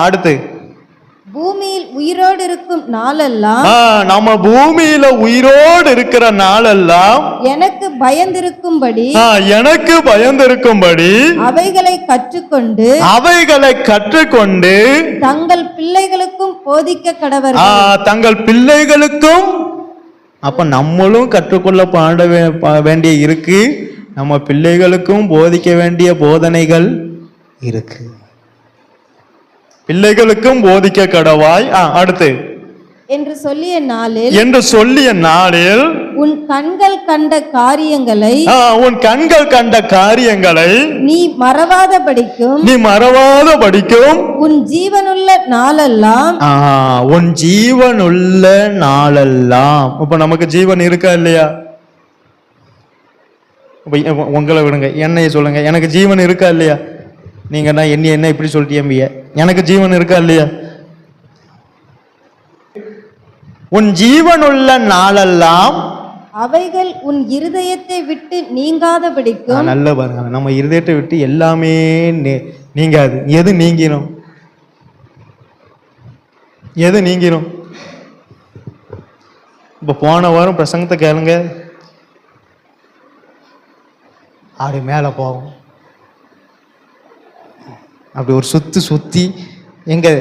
Speaker 2: அடுத்து பூமியில் உயிரோடு இருக்கும் நாளெல்லாம், நம்ம பூமியில உயிரோடு இருக்கிற நாளெல்லாம் எனக்கு பயந்திருக்கும்படி அவைகளை கற்றுக்கொண்டு தங்கள் பிள்ளைகளுக்கும் போதிக்க கடவர்கள். தங்கள் பிள்ளைகளுக்கும். அப்ப நம்மளும் கற்றுக்கொள்ள பாட வேண்டிய இருக்கு, நம்ம பிள்ளைகளுக்கும் போதிக்க வேண்டிய போதனைகள் இருக்கு. பிள்ளைகளுக்கும் போதிக்க கடவாய். அடுத்து என்று சொல்லிய நாளில் உன் கண்கள் கண்ட காரியங்களை நீ மறவாதபடிக்கும் உன் ஜீவனுள்ள நாளெல்லாம். இப்ப நமக்கு ஜீவன் இருக்கா இல்லையா? உங்களை விடுங்க, என்னைய சொல்லுங்க, எனக்கு ஜீவன் இருக்கா இல்லையா? நீங்க என்ன இப்படி சொல்லிட்டிய? எனக்கு ஜீவன் இருக்கா இல்லையா? உன் ஜீவனுள்ள நாளெல்லாம் அவைகள் உன் இருதயத்தை விட்டு நீங்காதபடிக்கும். நல்ல பாருங்க, நம்ம இருதயத்தை விட்டு எல்லாமே நீங்காது. எது நீங்கிரும்? இப்ப போன வாரம் பிரசங்கத்தை கேளுங்க,
Speaker 1: அப்படி மேலே போகும். அப்படி ஒரு சுற்றி இங்கே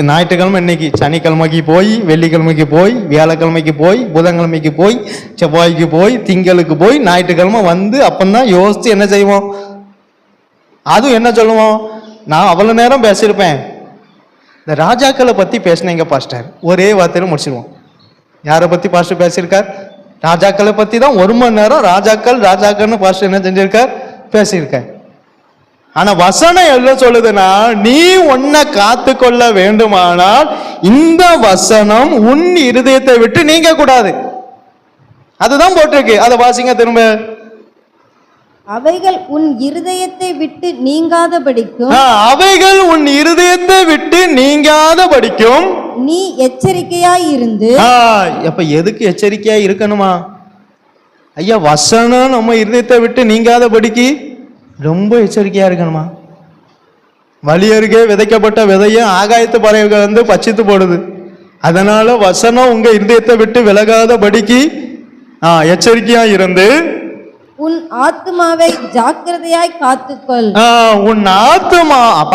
Speaker 1: ஞாயிற்றுக்கிழமை இன்னைக்கு சனிக்கிழமைக்கு போய், வெள்ளிக்கிழமைக்கு போய், வியாழக்கிழமைக்கு போய், புதன்கிழமைக்கு போய், செவ்வாய்க்கு போய், திங்களுக்கு போய், ஞாயிற்றுக்கிழமை வந்து அப்பந்தான் யோசித்து என்ன செய்வோம்? அதுவும் என்ன சொல்லுவோம்? நான் அவ்வளோ நேரம் பேசியிருப்பேன், இந்த ராஜாக்களை பற்றி பேசினீங்க பாஸ்டர், ஒரே வார்த்தையில் முடிச்சிருவோம். யாரை பற்றி பாஸ்டர் பேசியிருக்கார்? ராஜாக்களை பற்றி தான் 1 மணி நேரம் ராஜாக்கள்னு பாஸ்டர் என்ன செஞ்சிருக்கார்? பேசியிருக்கார். ஆனா வசனம் என்ன சொல்லுதுன்னா, நீ உன்னை காத்து கொள்ள வேண்டுமானால் இந்த வசனம் உன் இருதயத்தை விட்டு நீங்க கூடாது. அதுதான் போட்டிருக்கு. அதை வாசிங்க திரும்ப.
Speaker 3: அவைகள் உன் இருதயத்தை விட்டு நீங்காதபடிக்கும்,
Speaker 1: அவைகள் உன் இருதயத்தை விட்டு நீங்காதபடிக்கும்
Speaker 3: நீ எச்சரிக்கையாய் இருந்து.
Speaker 1: அப்ப எதுக்கு எச்சரிக்கையா இருக்கணுமா? ஐயா, வசனம் நம்ம இருதயத்தை விட்டு நீங்காதபடிக்கு ரொம்ப எச்சரிக்கையா இருக்கணுமா? வழி அருகே விதைக்கப்பட்ட விதைய ஆகாயத்து பறவைகள் வந்து பச்சித்து போடுது. அதனால வசனம் உங்க இருதயத்தை விட்டு விலகாதபடிக்கு எச்சரிக்கையா இருந்து
Speaker 3: உன் ஆத்துமாவை ஜாக்கிரதையாய் காத்துக்கொள்.
Speaker 1: உன் ஆத்துமா, அப்ப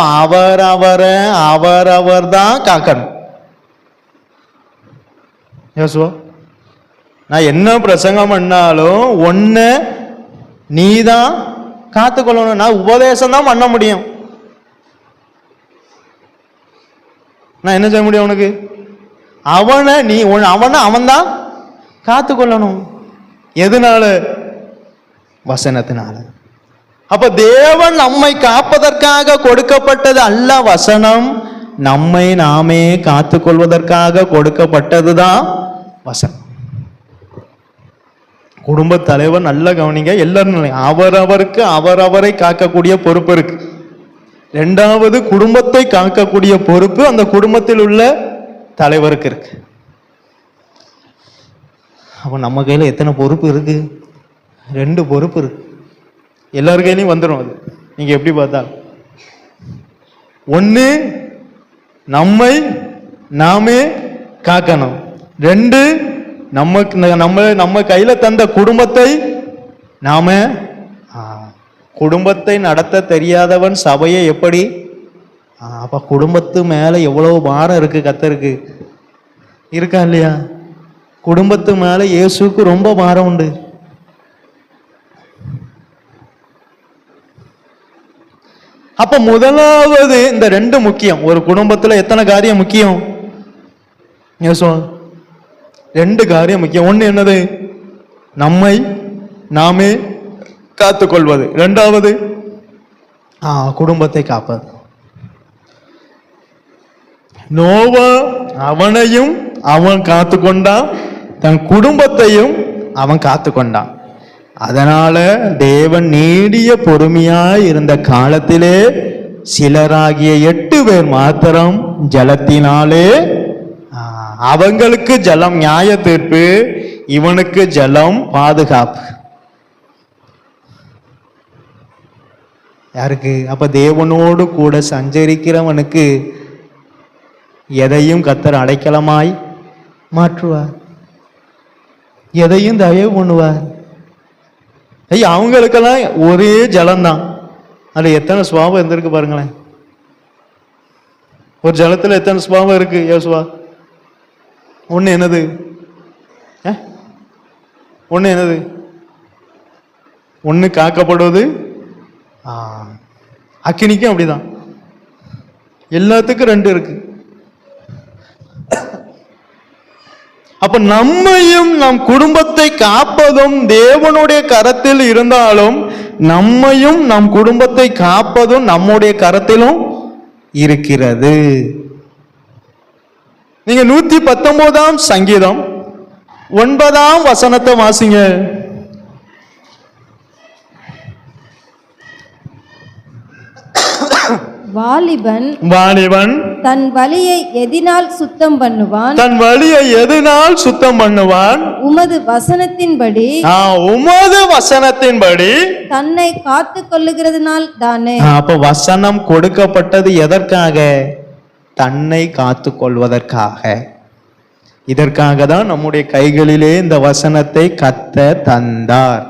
Speaker 1: அவரவர் தான் காக்கணும். யோசுவா, நான் என்ன பிரசங்கம் பண்ணாலும் ஒன்ன நீதான் காத்துக்கொள்ளணும். நான் உபதேசம் தான் பண்ண முடியும். நான் என்ன செய்ய முடியும்? உனக்கு அவன் தான் காத்துக்கொள்ளணும். எதனால? வசனத்தினால. அப்ப தேவன் நம்மை காப்பதற்காக கொடுக்கப்பட்டது அல்ல வசனம், நம்மை நாமே காத்துக்கொள்வதற்காக கொடுக்கப்பட்டதுதான் வசனம். குடும்ப தலைவர் நல்ல கவனிங்க, எல்லாரும் அவரவருக்கு அவரவரை காக்கக்கூடிய பொறுப்பு இருக்கு. 2வது குடும்பத்தை காக்கக்கூடிய பொறுப்பு அந்த குடும்பத்தில் உள்ள தலைவருக்கு இருக்கு. அப்ப நம்ம கையில எத்தனை பொறுப்பு இருக்கு? 2 பொறுப்பு இருக்கு. எல்லாரு கையிலையும் வந்துடும் அது. நீங்க எப்படி பார்த்தா, 1 நம்மை நாமே காக்கணும், 2 நம்ம கையில தந்த குடும்பத்தை நாம. குடும்பத்தை நடத்த தெரியாதவன் சபையை எப்படி? அப்ப குடும்பத்து மேல எவ்வளவு பாரம் இருக்கு கர்த்தருக்கு, இருக்கா இல்லையா? குடும்பத்து மேல இயேசுக்கு ரொம்ப பாரம் உண்டு. அப்ப முதலாவது இந்த 2 முக்கியம். ஒரு குடும்பத்துல எத்தனை காரியம் முக்கியம்? 2 காரியம் முக்கியம். 1 என்னது? நம்மை நாமே காத்துக்கொள்வது. 2வது குடும்பத்தை காப்பது. நோவா அவனையும் அவன் காத்துக்கொண்டான், தன் குடும்பத்தையும் அவன் காத்துக்கொண்டான். அதனால தேவன் நீடிய பொறுமையாய் இருந்த காலத்திலே சிலராகிய 8 பேர் மாத்திரம் ஜலத்தினாலே, அவங்களுக்கு ஜலம் நியாய தீர்ப்பு, இவனுக்கு ஜலம் பாதுகாப்பு. யாருக்கு? அப்ப தேவனோடு கூட சஞ்சரிக்கிறவனுக்கு எதையும் கர்த்தர் அடைக்கலமாய் மாற்றுவார், எதையும் தயவு பண்ணுவார். அவங்களுக்கெல்லாம் ஒரே ஜலம்தான். அதுல எத்தனை சுபாவம் இருந்திருக்கு பாருங்களேன். ஒரு ஜலத்துல எத்தனை சுபாவம் இருக்கு யோசுவா? 1 என்னது? 1 என்னது? 1 காக்கப்படுவது. அக்கினிக்கும் அப்படிதான். எல்லாத்துக்கும் 2 இருக்கு. அப்ப நம்மையும் நம் குடும்பத்தை காப்பதும் தேவனுடைய கரத்தில் இருந்தாலும், நம்மையும் நம் குடும்பத்தை காப்பதும் நம்முடைய கரத்திலும் இருக்கிறது. நீங்க 119ஆம் சங்கீதம் 9ஆம் வசனத்தை வாசிங்க.
Speaker 3: வாலிபன் தன் வலியை எதினால் சுத்தம் பண்ணுவான்? உமது வசனத்தின்படி தன்னை காத்து கொள்ளுகிறதுனால் தானே.
Speaker 1: அப்ப வசனம் கொடுக்கப்பட்டது எதற்காக? தன்னை காத்து கொள்வதற்காக. இதற்காக தான் நம்முடைய கைகளிலே இந்த வசனத்தை கர்த்தர் தந்தார்.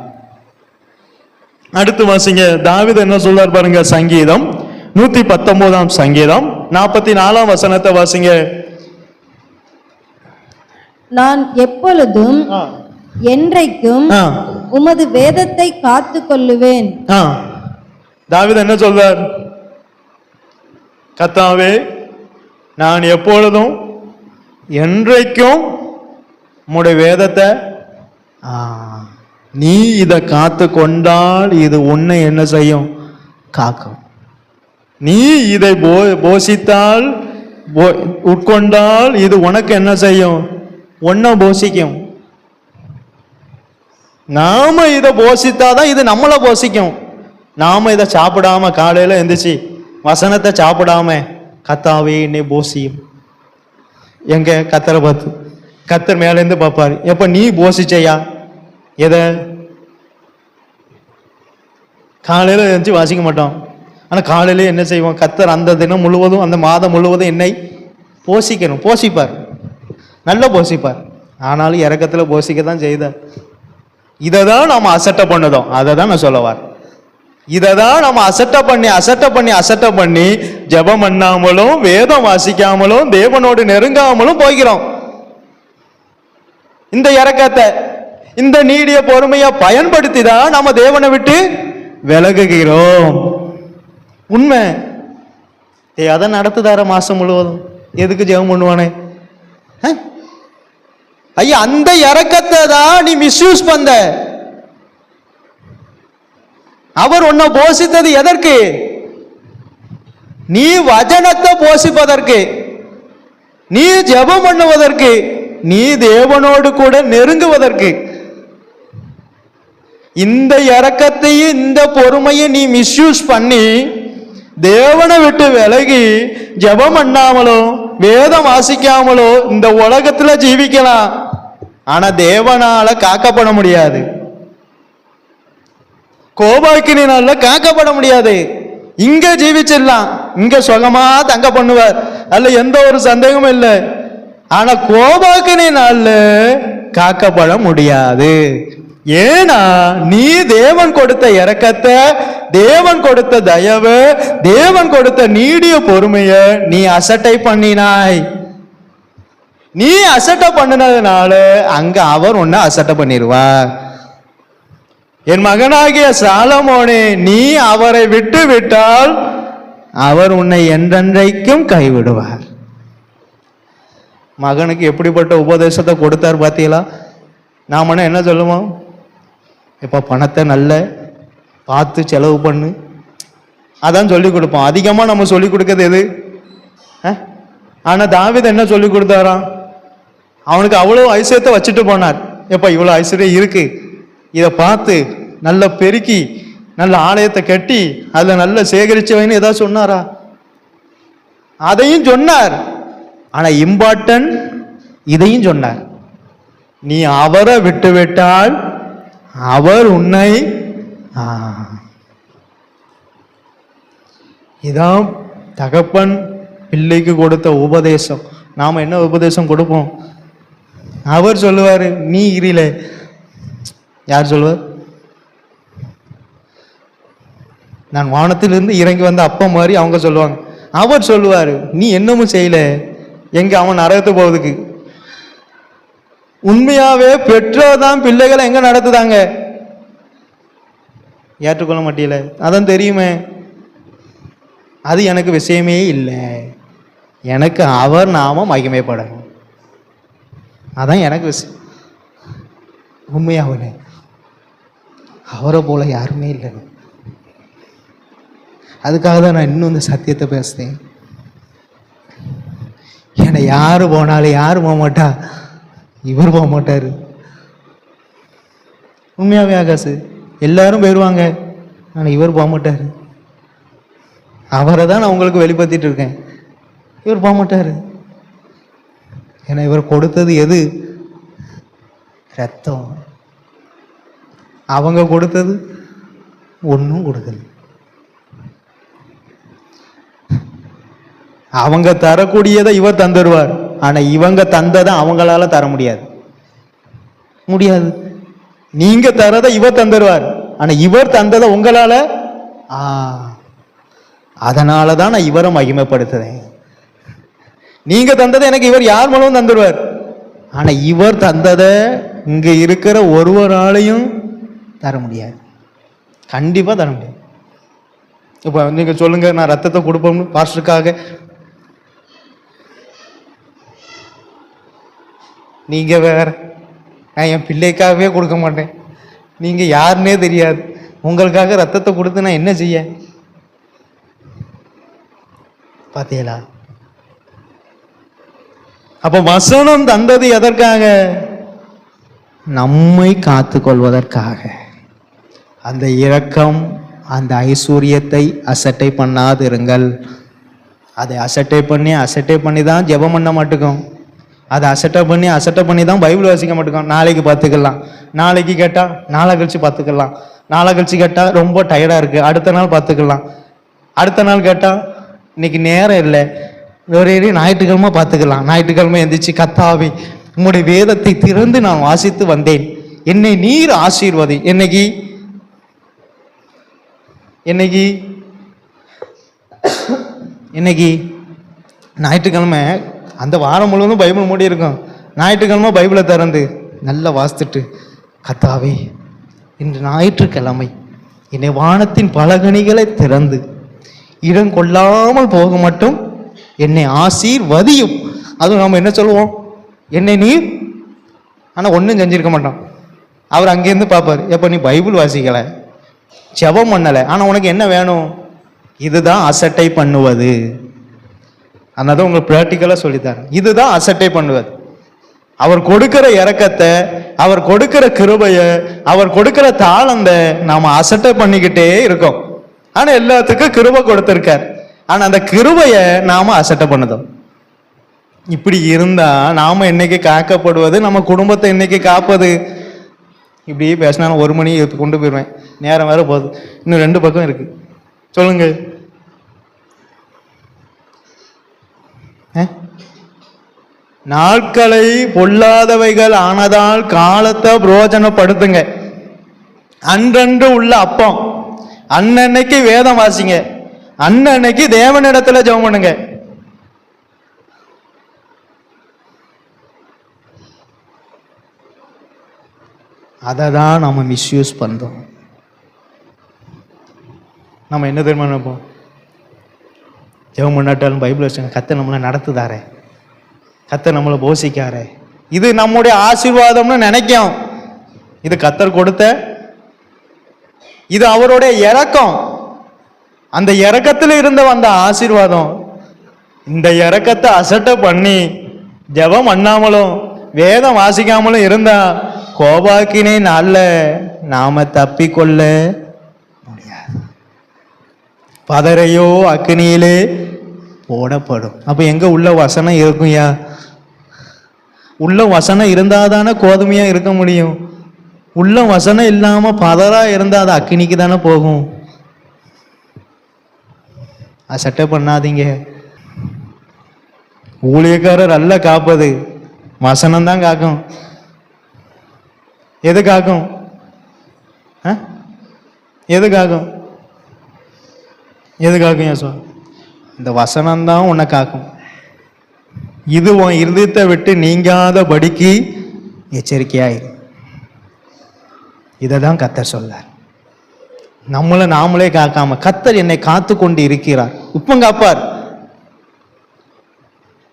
Speaker 2: அடுத்து வாசிங்க. தாவீது என்ன சொல்றார் பாருங்க. சங்கீதம் 119 சங்கீதம் 44 வசனத்தை வாசிங்க.
Speaker 3: நான் எப்பொழுதும் என்றைக்கும்
Speaker 2: ஆ,
Speaker 3: உமது வேதத்தை காத்து கொள்ளுவேன்.
Speaker 2: ஆ. தாவீது என்ன சொல்றார்? கர்த்தாவே, நான் எப்பொழுதும் என்றைக்கும் உம்முடைய வேதத்தை நீ இதை காத்து கொண்டால் இது உன்னை என்ன செய்யும்? காக்கும். நீ இதை போஷித்தால் உட்கொண்டால் இது உனக்கு என்ன செய்யும்? உன்னை போஷிக்கும். நாம இதை போஷித்தாதான் இது நம்மளை போஷிக்கும். நாம இதை சாப்பிடாம காலையில எந்திரிச்சு வசனத்தை சாப்பிடாம கர்த்தாவே என்னை போஷியும். எங்க கத்தரை பார்த்து கத்தர் மேலேருந்து பார்ப்பாரு. எப்ப நீ போஷிச்சையா எதை? காலையில எழுந்துச்சு வாசிக்க மாட்டோம். ஆனா காலையில என்ன செய்வோம்? கத்தர் அந்த தினம் முழுவதும் அந்த மாதம் முழுவதும் என்னை போஷிக்கணும். போஷிப்பார், நல்ல போஷிப்பார். ஆனாலும் இறக்கத்துல போஷிக்க தான் செய்தார். இதை தான் நாம அசட்டை பண்ணதோம். அதை தான் நான் சொல்லவார். இதை தான் நம்ம அசட்டை பண்ணி ஜெபம் பண்ணாமலும் வேதம் வாசிக்காமலும் தேவனோடு நெருங்காமலும் போகிறோம். இந்த இறக்கத்தை இந்த நீடிய பொறுமையை பயன்படுத்தி தான் நம்ம தேவனை விட்டு விலகுகிறோம். உண்மை. அதை நடத்துதார மாசம் முழுவதும் எதுக்கு ஜெபம் பண்ணுவானே? ஐயா, அந்த இறக்கத்தை தான் நீ மிஸ்யூஸ் பண்ண. அவர் உன்னை போஷித்தது எதற்கு? நீ வசனத்தை போஷிப்பதற்கு, நீ ஜெபம் பண்ணுவதற்கு, நீ தேவனோடு கூட நெருங்குவதற்கு. இந்த இரக்கத்தையும் இந்த பொறுமையை நீ மிஸ்யூஸ் பண்ணி தேவனை விட்டு விலகி ஜெபம் பண்ணாமலோ வேதம் வாசிக்காமலோ இந்த உலகத்துல ஜீவிக்கலாம். ஆனா தேவனால காக்கப்பட முடியாது. கோபாக்கினால காக்கப்பட முடியாது. இங்க ஜீவிச்சிடலாம், இங்க சுகமா தங்க பண்ணுவார், அல்ல எந்த ஒரு சந்தேகமும் இல்லை. ஆனா கோபாக்கினால காக்கப்பட முடியாது. ஏன்னா நீ தேவன் கொடுத்த இரக்கத்தை, தேவன் கொடுத்த தயவு, தேவன் கொடுத்த நீடிய பொறுமைய நீ அசட்டை பண்ணினாய். நீ அசட்டை பண்ணினதுனால அங்க அவர் உன்னை அசட்டை பண்ணிடுவார். என் மகனாகிய சாலமோனே, நீ அவரை விட்டு விட்டால் அவர் உன்னை என்றென்றைக்கும் கைவிடுவார். மகனுக்கு எப்படிப்பட்ட உபதேசத்தை கொடுத்தார் பார்த்தீங்களா? நாம என்ன சொல்லுவோம்? இப்ப பணத்தை நல்ல பார்த்து செலவு பண்ணு, அதான் சொல்லி கொடுப்போம். அதிகமா நம்ம சொல்லி கொடுக்கறது எது? ஆனா தாவீது என்ன சொல்லி கொடுத்தாராம்? அவனுக்கு அவ்வளவு ஐஸ்வர்யத்தை வச்சுட்டு போனார். எப்ப இவ்வளவு ஐஸ்வர்யம் இருக்கு, இதை பார்த்து நல்ல பெருக்கி நல்ல ஆலயத்தை கட்டி அதுல நல்ல சேகரிச்சவன்னு ஏதாவது சொன்னாரா? அதையும் சொன்னார். ஆனா இம்பார்ட்டன்ட் இதையும் சொன்னார். நீ அவரை விட்டு விட்டால் அவர் உன்னை இதான் தகப்பன் பிள்ளைக்கு கொடுத்த உபதேசம். நாம என்ன உபதேசம் கொடுப்போம்? அவர் சொல்லுவாரு, நீ இரில. யார் சொல்லுவார்? நான் வானத்திலிருந்து இறங்கி வந்த அப்பா மாதிரி அவங்க சொல்லுவாங்க. அவர் சொல்லுவாரு, நீ என்னமும் செய்யல, எங்க அவன் நரகத்துக்கு போவதுக்கு. உண்மையாவே பெற்றோர்தான் பிள்ளைகளை எங்க நடத்துதாங்க? ஏற்றுக்கொள்ள மாட்டீல, அதான் தெரியுமே. அது எனக்கு விஷயமே இல்லை. எனக்கு அவர் நாம மகிமைப்படணும், அதான் எனக்கு விஷயம். உண்மையாவே அவரை போல யாருமே இல்லை. அதுக்காக தான் நான் இன்னும் இந்த சத்தியத்தை பேசுறேன். என்னை யாரு போனாலும் யாரு போக மாட்டா, இவர் போக மாட்டாரு. உண்மையாவே ஆகாசு, எல்லாரும் போயிடுவாங்க, ஆனால் இவர் போக மாட்டாரு. அவரை தான் நான் உங்களுக்கு வெளிப்படுத்திட்டு இருக்கேன். இவர் போக மாட்டாரு. ஏன்னா இவர் கொடுத்தது எது? ரத்தம். அவங்க கொடுத்தது ஒன்றும் கொடுக்கல. அவங்க தரக்கூடியதை இவர் தந்துடுவார். ஆனா இவங்க தந்ததை அவங்களால தர முடியாது. நீங்க தரதை இவர் தந்துடுவார், ஆனா இவர் தந்ததை உங்களால அதனால தான் நான் இவரை மகிமைப்படுத்துறேன். நீங்க தந்ததை எனக்கு இவர் யார் மூலம் தந்துடுவார். ஆனா இவர் தந்ததை இங்க இருக்கிற ஒருவராலையும் தர முடியாது, கண்டிப்பா தர முடியாது. இப்ப நீங்க சொல்லுங்க, நான் ரத்தத்தை கொடுப்போம்னு பாஸ்டருக்காக. நீங்க வேற, நான் என் பிள்ளைக்காகவே கொடுக்க மாட்டேன். நீங்க யாருன்னே தெரியாது, உங்களுக்காக ரத்தத்தை கொடுத்து நான் என்ன செய்ய? பாத்தீங்களா? அப்ப வசனம் தந்தது எதற்காக? நம்மை காத்து கொள்வதற்காக. அந்த இரக்கம், அந்த ஐஸ்வர்யத்தை அசட்டை பண்ணாதிருங்கள். அதை அசட்டை பண்ணி தான் ஜெபம் பண்ண மாட்டோம். அதை அசட்டை பண்ணி தான் பைபிள் வாசிக்க மாட்டோம். நாளைக்கு பார்த்துக்கலாம், நாளைக்கு கேட்டால் நாளை கழிச்சு பார்த்துக்கலாம், நாளை கழிச்சு கேட்டால் ரொம்ப டயர்டாக இருக்குது அடுத்த நாள் பார்த்துக்கலாம், அடுத்த நாள் கேட்டால் இன்னைக்கு நேரம் இல்லை, ஒரே ஞாயிற்றுக்கிழமை பார்த்துக்கலாம். ஞாயிற்றுக்கிழமை எந்திரிச்சு கர்த்தாவே உம்முடைய வேதத்தை திறந்து நான் வாசித்து வந்தேன், என்னை நீர் ஆசீர்வதி. என்னைக்கு ஞாயிற்றுக்கிழமை அந்த வாரம் முழுவதும் பைபிள் மூடி இருக்கும். ஞாயிற்றுக்கிழமை பைபிளை திறந்து நல்லா வாசித்துட்டு, கர்த்தாவே இன்று ஞாயிற்றுக்கிழமை என்னை வானத்தின் பலகணிகளை திறந்து இடம் கொள்ளாமல் போக மட்டும் என்னை ஆசீர்வதியும். அதுவும் நம்ம என்ன சொல்லுவோம், என்னை நீர். ஆனால் ஒன்றும் செஞ்சிருக்க மாட்டோம். அவர் அங்கேருந்து பார்ப்பார், எப்போ நீ பைபிள் வாசிக்கலை, ஜெபம் பண்ணலை, ஆனால் உனக்கு என்ன வேணும்? இதுதான் அசட்டை பண்ணுவது. அதனால உங்களுக்கு ப்ராக்டிக்கலாக சொல்லித்தார். இதுதான் அசட்டை பண்ணுவது. அவர் கொடுக்கிற இரக்கத்தை, அவர் கொடுக்கிற கிருபையை, அவர் கொடுக்கிற தாளந்தை நாம அசட்டை பண்ணிக்கிட்டே இருக்கோம். ஆனா எல்லாத்துக்கும் கிருபை கொடுத்திருக்கார், ஆனா அந்த கிருபையை நாம அசட்டை பண்ணுதோம். இப்படி இருந்தா நாம என்னைக்கு காக்கப்படுவது, நம்ம குடும்பத்தை என்னைக்கு காப்பது? இப்படி பேசினா 1 மணி கொண்டு போயிடுவேன், நேரம் வேற போகுது, இன்னும் 2 பக்கம் இருக்கு. சொல்லுங்க. நாட்களை பொல்லாதவைகள் ஆனதால் காலத்தை புரோஜனப்படுத்துங்க. அன்றன்று உள்ள அப்பம், அன்னன்னைக்கு வேதம் வாசிங்க, அன்னன்னைக்கு தேவனிடத்துல ஜெபம் பண்ணுங்க. அதை தான் நம்ம மிஸ்யூஸ் பண்றோம். நம்ம என்ன தெரியுமா நினைப்போம், ஜெபம் பண்ணாட்டாலும் பைபிள் வச்சுங்க, கர்த்தர் நம்மளை நடத்துதாரே, கர்த்தர் நம்மளை போஷிக்காரே, இது நம்முடைய ஆசீர்வாதம்னு நினைக்கும். இது கர்த்தர் கொடுத்த, இது அவருடைய இரக்கம். அந்த இரக்கத்தில் இருந்த வந்த ஆசீர்வாதம். இந்த இரக்கத்தை அசட்டை பண்ணி ஜெபம் பண்ணாமலும் வேதம் வாசிக்காமலும் இருந்தா கோபாக்கினே நாள்ல நாம தப்பிக்கொள்ள முடியாது. பதரையோ அக்னியிலே போடப்படும். அப்ப எங்க உள்ள வசனம் இருக்கும்யா? உள்ள வசனம் இருந்தாதானே கோதுமையா இருக்க முடியும். உள்ள வசனம் இல்லாம பதரா இருந்தா அது அக்னிக்கு தானே போகும். அசட்டை பண்ணாதீங்க. ஊழியக்காரர் அல்ல காப்பது, வசனம் தான் காக்கும். எது காக்கும்? எது காக்கும்? எது காக்கும் யேசு? இந்த வசனம்தான் உன்னை காக்கும். இது உன் இருதயத்தை விட்டு நீங்காத படிக்கு எச்சரிக்கையாயிரு. இதை தான் கர்த்தர் சொல்லார். நம்மளை நாமளே காக்காம கர்த்தர் என்னை காத்து கொண்டு இருக்கிறார். இப்ப காப்பார்.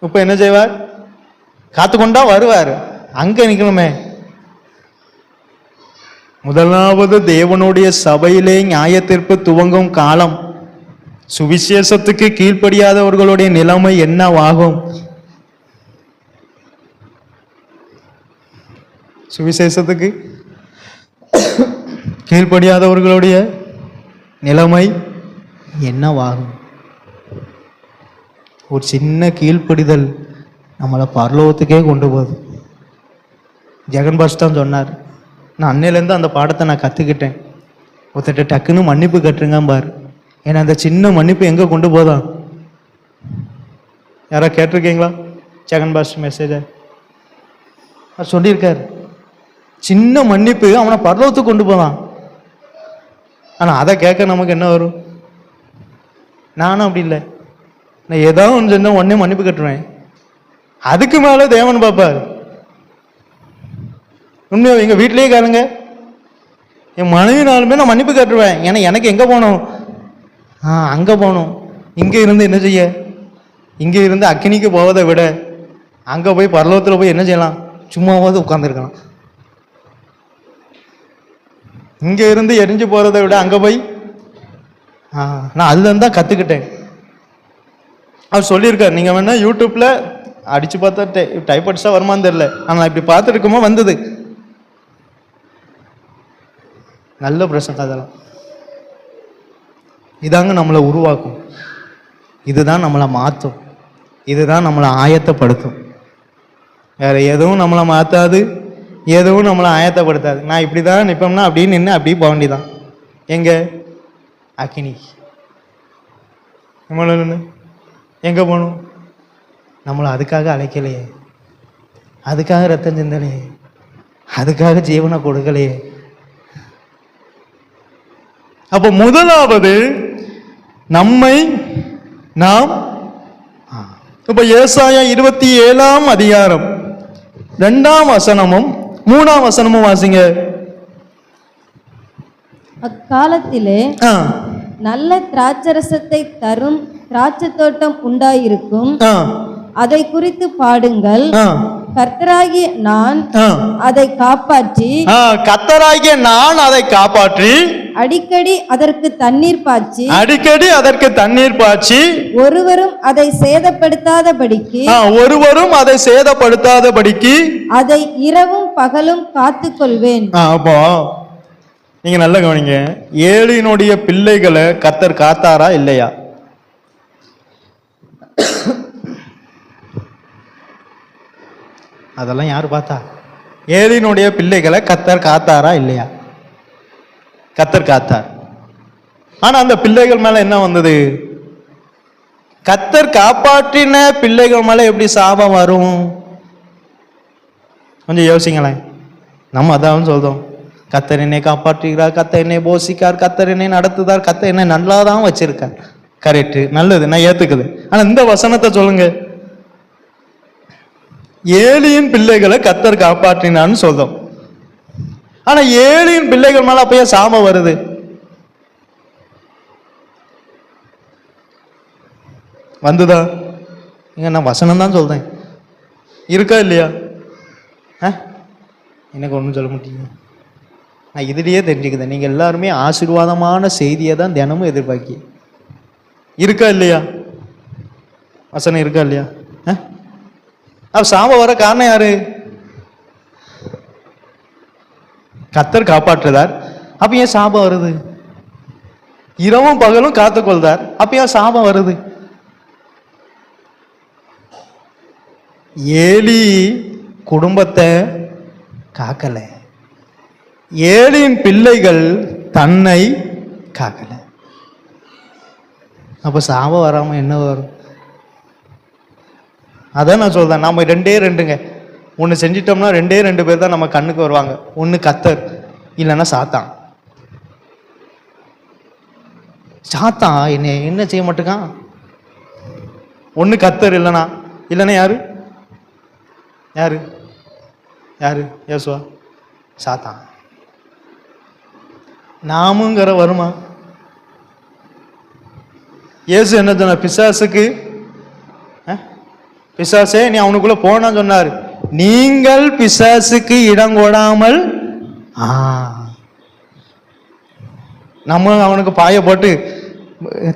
Speaker 2: இப்ப என்ன செய்வார்? காத்து கொண்டா வருவார். அங்க நிக்கணுமே. முதலாவது தேவனுடைய சபையிலே நியாயத்தீர்ப்பு துவங்கும் காலம். சுவிசேஷத்துக்கு கீழ்ப்படியாதவர்களுடைய நிலைமை என்னவாகும்? சுவிசேஷத்துக்கு கீழ்ப்படியாதவர்களுடைய நிலைமை என்னவாகும்? ஒரு சின்ன கீழ்ப்படிதல் நம்மளை பரலோகத்துக்கே கொண்டு போகுது. ஜெகன் பாஸ் தான் சொன்னார், நான் அன்னையிலேருந்து அந்த பாடத்தை நான் கற்றுக்கிட்டேன். ஒருத்தட்ட டக்குன்னு மன்னிப்பு கட்டுருங்க பார். ஏன்னா அந்த சின்ன மன்னிப்பு எங்கே கொண்டு போதான்? யாரா கேட்டிருக்கீங்களா? ஜெகன் பாஸ் மெசேஜை சொல்லியிருக்கார். சின்ன மன்னிப்பு அவனை பரலோகத்துக்கு கொண்டு போதான். ஆனா அதை கேட்க நமக்கு என்ன வரும்? நானும் அப்படி இல்லை. நான் ஏதாவது ஒன்று சொன்னா உடனே மன்னிப்பு கட்டுருவேன். அதுக்கு மேல தேவன் பார்ப்பார். உண்மையா எங்க வீட்டிலேயே காருங்க, என் மனைவினாலுமே நான் மன்னிப்பு கட்டுருவேன். ஏன்னா எனக்கு எங்க போகணும்? அங்க போகணும். இங்க இருந்து என்ன செய்ய? இங்க இருந்து அக்கினிக்கு போவதை விட அங்க போய் பரலோகத்துல போய் என்ன செய்யலாம்? சும்மாவது உட்கார்ந்துருக்கலாம். இங்க இருந்து எரிஞ்சு போறதை விட அங்க போய் நான் அதுல இருந்தா கத்துக்கிட்டேன். அவர் சொல்லியிருக்காரு, நீங்க வேணா யூடியூப்ல அடிச்சு பார்த்தா டைப் அடிச்சா வருமானு தெரியல, ஆனா இப்படி பார்த்துருக்குமோ வந்தது. நல்ல பிரசங்க அதெல்லாம். இதாங்க நம்மளை உருவாக்கும், இதுதான் நம்மளை மாற்றும், இதுதான் நம்மளை ஆயத்தப்படுத்தும். வேற எதுவும் நம்மளை மாற்றாது, எதுவும் நம்மளை ஆயத்தப்படுத்தாது. நான் இப்படி தான் நிற்போம்னா அப்படின்னு நின்று அப்படியே போக வேண்டியதான். எங்க அக்கினி நம்மள நின்று எங்கே போகணும்? நம்மளை அதுக்காக அழைக்கலையே, அதுக்காக ரத்தம் சிந்தலையே, அதுக்காக ஜீவனை கொடுக்கலையே. அப்போ முதலாவது நம்மை நாம் இப்ப ஏசாயா 27 அதிகாரம் 2ஆம் வசனமும் 3ஆம் வசனமும் வாசிங்க.
Speaker 3: அக்காலத்திலே நல்ல திராட்சரசத்தை தரும் திராட்சை தோட்டம் உண்டாயிருக்கும், அதை குறித்து பாடுங்கள். கர்த்தராகிய நான் அதை காப்பாற்றி,
Speaker 2: கர்த்தராகிய நான் அதை காப்பாற்றி
Speaker 3: அடிக்கடி அதற்கு தண்ணீர் பாய்ச்சி,
Speaker 2: அடிக்கடி அதற்கு தண்ணீர் பாய்ச்சி
Speaker 3: ஒருவரும் அதை சேதப்படுத்தாதபடிக்கு,
Speaker 2: ஒருவரும் அதை சேதப்படுத்தாதபடிக்கு
Speaker 3: அதை இரவும் பகலும் காத்துக் கொள்வேன்.
Speaker 2: அப்போ நீங்க நல்ல கவனிங்க, ஏலியினுடைய பிள்ளைகளை கர்த்தர் காத்தாரா இல்லையா? அதெல்லாம் யாரு பார்த்தா? ஏலியினுடைய பிள்ளைகளை கர்த்தர் காத்தாரா இல்லையா? கர்த்தர் காத்தார். ஆனா அந்த பிள்ளைகள் மேல என்ன வந்தது? கர்த்தர் காப்பாற்றின பிள்ளைகள் மேல எப்படி சாபம் வரும்? கொஞ்சம் யோசிங்களேன். நம்ம அதான் சொல்றோம், கர்த்தர் என்னை காப்பாற்றுகிறார், கர்த்தர் என்னை போஷிக்கார், கர்த்தர் என்னை நடத்துதார், கர்த்தர் என்னை நல்லாதான் வச்சிருக்கார். கரெக்ட், நல்லது, நான் ஏத்துக்குது. ஆனா இந்த வசனத்தை சொல்லுங்க, ஏலியின் பிள்ளைகளை கர்த்தர் காப்பாற்றினான்னு சொல்றோம். ஆனா ஏலியின் பிள்ளைகள் மேல அப்பயே சாபம் வருது. வந்துதா? நான் வசனம் தான் சொல்றேன், இருக்கா இல்லையா? எனக்கு ஒன்றும் சொல்ல முடியும். நான் இதுலயே தெரிஞ்சுக்கிறேன், நீங்க எல்லாருமே ஆசீர்வாதமான செய்தியை தான் தினமும் எதிர்பார்க்கி. இருக்கா இல்லையா? வசனம் இருக்கா இல்லையா? சாபம் வர காரணம் யாரு? கர்த்தர் காப்பாற்றுதார், அப்ப ஏன் சாபம் வருது? இரவும் பகலும் காத்துக்கொள்தார், அப்ப ஏன் சாபம் வருது? ஏலி குடும்பத்தை காக்கல, ஏலியின் பிள்ளைகள் தன்னை காக்கல. அப்ப சாபம் வராம என்ன வரும்? அதான் நான் சொல்றேன், நாம ரெண்டுங்க. ஒன்று செஞ்சிட்டோம்னா 2 பேர் தான் நம்ம கண்ணுக்கு வருவாங்க. ஒன்று கர்த்தர், இல்லைன்னா சாத்தான். சாத்தான் என்ன செய்ய மாட்டேங்கான்? ஒன்று கர்த்தர், இல்லைன்னா யாரு யாரு யாரு யேசுவா? சாத்தான். நாமுங்கிற வருமா? இயேசு என்ன சொன்னார் பிசாசுக்கு? பிசாசே நீ அவனுக்குள்ள போனான்னு சொன்னார். நீங்கள் பிசாசுக்கு இடம் கொடாமல். நம்ம அவனுக்கு பாய போட்டு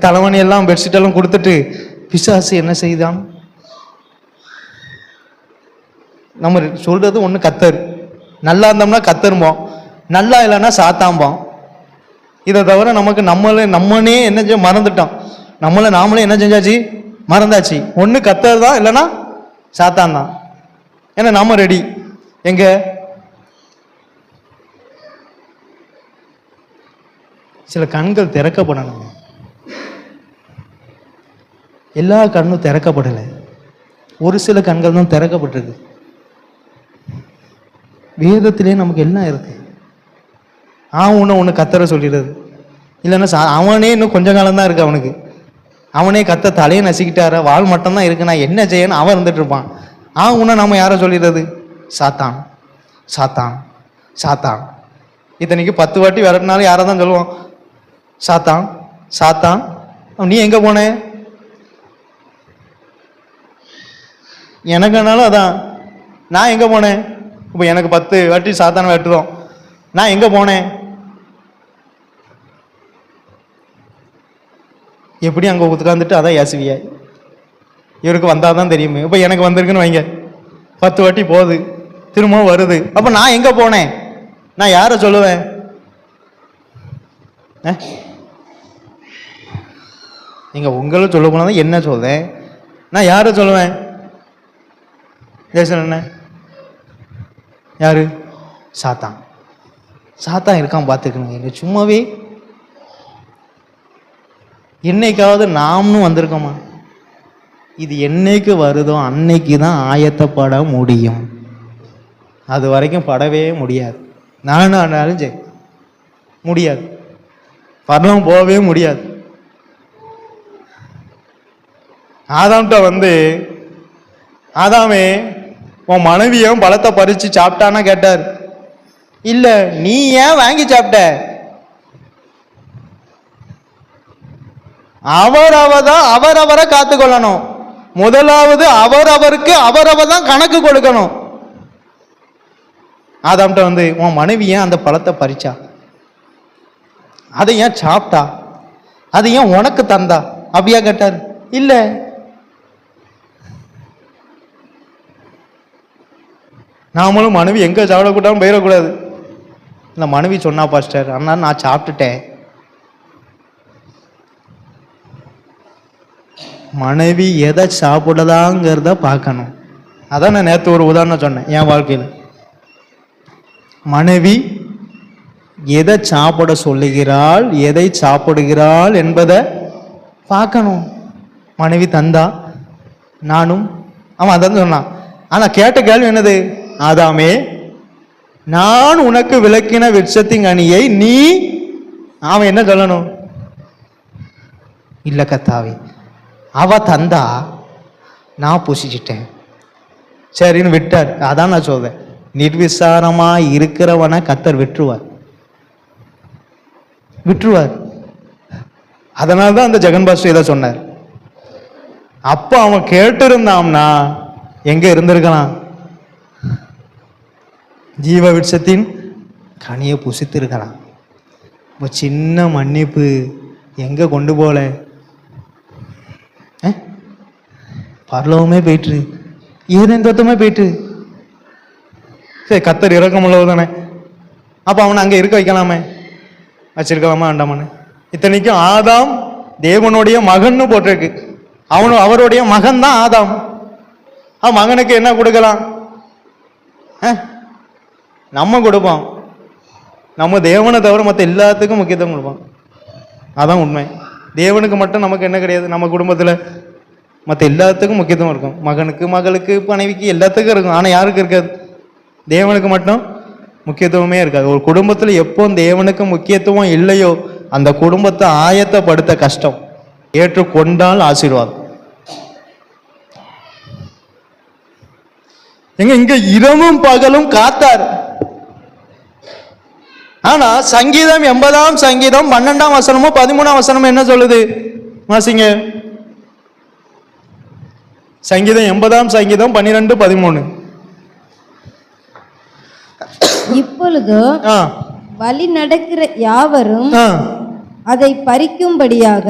Speaker 2: தலைவணி எல்லாம் பெட்ஷீட் எல்லாம் கொடுத்துட்டு பிசாசு என்ன செய்தான்? நம்ம சொல்றது ஒண்ணு கர்த்தர். நல்லா இருந்தோம்னா கர்த்தரும்போம், நல்லா இல்லைன்னா சாத்தாம்போம். இதை தவிர நமக்கு நம்மனே என்ன செஞ்ச மறந்துட்டோம். நாமளே என்ன செஞ்சாச்சு? மறந்தாச்சு. ஒண்ணு கர்த்தர் தான், இல்லைன்னா சாத்தான் தான். ஏன்னா நாம ரெடி. எங்க சில கண்கள் திறக்கப்படணும். எல்லா கண்ணும் திறக்கப்படலை, ஒரு சில கண்கள் தான் திறக்கப்பட்டிருக்கு. வேதத்திலே நமக்கு எல்லாம் இருக்கு. ஒண்ணு கர்த்தரை சொல்லிடுறது, இல்லைன்னா அவனே இன்னும் கொஞ்ச காலம் தான் இருக்கு அவனுக்கு. அவனே கத்த தலையை நசிக்கிட்டார, வால் மட்டும்தான் இருக்கு, நான் என்ன செய்யணும் அவன் இருந்துட்டு இருப்பான். இன்னும் நம்ம யாரை சொல்லிடுறது? சாத்தான் சாத்தான் சாத்தான். இத்தனைக்கு 10 வாட்டி விரட்டினாலும் யாரை தான் சொல்லுவோம்? சாத்தான் சாத்தான். நீ எங்க போன? எனக்குனாலும் அதான், நான் எங்க போனேன்? இப்போ எனக்கு 10 வாட்டி சாத்தான் வெட்டுதோம், நான் எங்க போனேன்? எப்படி அங்கே உட்காந்துட்டு அதான் ஏசுவியா? இவருக்கு வந்தால் தான் தெரியுமே. இப்போ எனக்கு வந்திருக்குன்னு வைங்க, 10 வாட்டி போகுது, திரும்பவும் வருது. அப்போ நான் எங்கே போனேன்? நான் யாரை சொல்லுவேன்? நீங்கள் உங்களை சொல்ல போனால் என்ன சொல்றேன்? நான் யாரை சொல்லுவேன்? ஜெயசன் என்ன யாரு? சாத்தான். சாத்தான் இருக்கான் பார்த்துக்கணுங்க. இல்லை சும்மாவே என்னைக்காவது நாமளும் வந்திருக்கோமா? இது என்னைக்கு வருதோ அன்னைக்கு தான் ஆயத்தப்பட முடியும். அது வரைக்கும் படவே முடியாது. நானும் ஆனாலும் சரி முடியாது, பரலம் போகவே முடியாது. ஆதாம்கிட்ட வந்து, ஆதாமே உன் மனைவியும் பழத்தை பறித்து சாப்பிட்டானா கேட்டார். இல்லை, நீ ஏன் வாங்கி சாப்பிட்ட? அவரவதான் அவரவரை காத்துக்கொள்ளணும். முதலாவது அவரவருக்கு அவரவர் தான் கணக்கு கொடுக்கணும். ஆதாம்கிட்ட வந்து உன் மனைவி ஏன் அந்த பழத்தை பறிச்சா? அதை ஏன் சாப்பிட்டா? அது ஏன் உனக்கு தந்தா? அப்படியா கேட்டார். இல்ல, நாமளும் மனைவி எங்க சாப்பிடக்கூடாதுன்னு போயிடக்கூடாது. இல்லை, மனைவி சொன்னா பாஸ்டர், அண்ணா நான் சாப்பிட்டுட்டேன். மனைவி எதை சாப்பிடலாங்கிறத பார்க்கணும். அதான் நான் நேற்று ஒரு உதாரணம் சொன்னேன் என் வாழ்க்கையில். மனைவி எதை சாப்பிட சொல்லுகிறாள், எதை சாப்பிடுகிறாள் என்பதை பார்க்கணும். மனைவி தந்தா நானும், அவன் அதான் சொன்னான். ஆனால் கேட்ட கேள்வி என்னது? ஆதாமே, நான் உனக்கு விளக்கின விருட்சத்தின் கனியை நீ, அவன் என்ன சொல்லணும்? இல்லை கத்தாவே, அவ தந்தா நான் புசிச்சிட்டேன், சரின்னு விட்டார். அதான் நான் சொல்றேன், நிர்விசாரமா இருக்கிறவனை கத்தர் விட்டுருவார், விட்டுருவார். அதனால தான் அந்த ஜெகன் பாஸ்டர் இதை சொன்னார். அப்ப அவன் கேட்டு இருந்தான்னா எங்க இருந்திருக்கலாம்? ஜீவ விருட்சத்தின் கனியை புசித்திருக்கலாம். சின்ன மன்னிப்பு எங்க கொண்டு போல? பரலோகமே போயிட்டு, ஈரன் தோட்டமே போயிட்டு. சரி, கத்தர் இறக்கமுள்ளவு தானே, அப்போ அவனை அங்கே இருக்க வைக்கலாமே, வச்சிருக்கலாமா வேண்டாமான்னு? இத்தனைக்கும் ஆதாம் தேவனுடைய மகன்னு போட்டிருக்கு. அவருடைய மகன் தான் ஆதாம். மகனுக்கு என்ன கொடுக்கலாம்? நம்ம கொடுப்போம். நம்ம தேவனை தவிர மற்ற எல்லாத்துக்கும் முக்கியத்துவம் கொடுப்போம். அதான் உண்மை. தேவனுக்கு மட்டும் நமக்கு என்ன கிடையாது. நம்ம குடும்பத்தில் மற்ற எல்லாத்துக்கும் முக்கியத்துவம் இருக்கும். மகனுக்கு, மகளுக்கு, மனைவிக்கு, எல்லாத்துக்கும் இருக்கும். ஆனால் யாருக்கு இருக்காது? தேவனுக்கு மட்டும் முக்கியத்துவமே இருக்காது. ஒரு குடும்பத்தில் எப்போ தேவனுக்கு முக்கியத்துவம் இல்லையோ அந்த குடும்பத்தை ஆயத்தப்படுத்த கஷ்டம். ஏற்றுக்கொண்டால் ஆசீர்வாதம். இங்க இரவும் பகலும் காத்தார். ஆனா சங்கீதம் 80ஆம் சங்கீதம் 12ஆம் வசனமும் 13ஆம் வசனமும் என்ன சொல்லுது? வாசிங்க. சங்கீதம் 80ஆம் சங்கீதம் 12, 13.
Speaker 3: இப்பொழுது வழி நடக்கிற யாவரும் அதை பறிக்கும்படியாக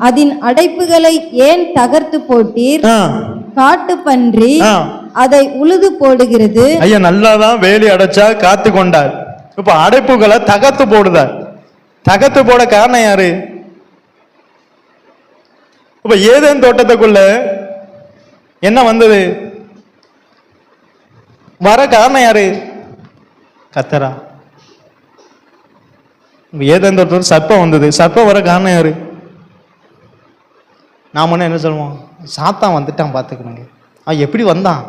Speaker 3: அதன் அடைப்புகளை ஏன் தகர்த்து போட்டீர்? காட்டு பன்றி அதை உழுது போடுகிறது.
Speaker 2: ஐயா, நல்லாதான் வேலி அடைச்சா காத்து கொண்டார். இப்ப அடைப்புகளை தகர்த்து போடுதார். தகர்த்து போட காரணம் யாரு? இப்ப ஏதேன் தோட்டத்துக்குள்ள என்ன வந்தது? வர காரணம் யாரு? கத்தரா. ஏதேன் தோட்டத்தில் சர்ப்பம் வந்தது. சர்ப்பம் வர காரணம் யாரு? நாம என்ன சொல்லுவோம்? சாத்தான் வந்துட்டான் பார்த்துக்கணுங்க. அவன் எப்படி வந்தான்?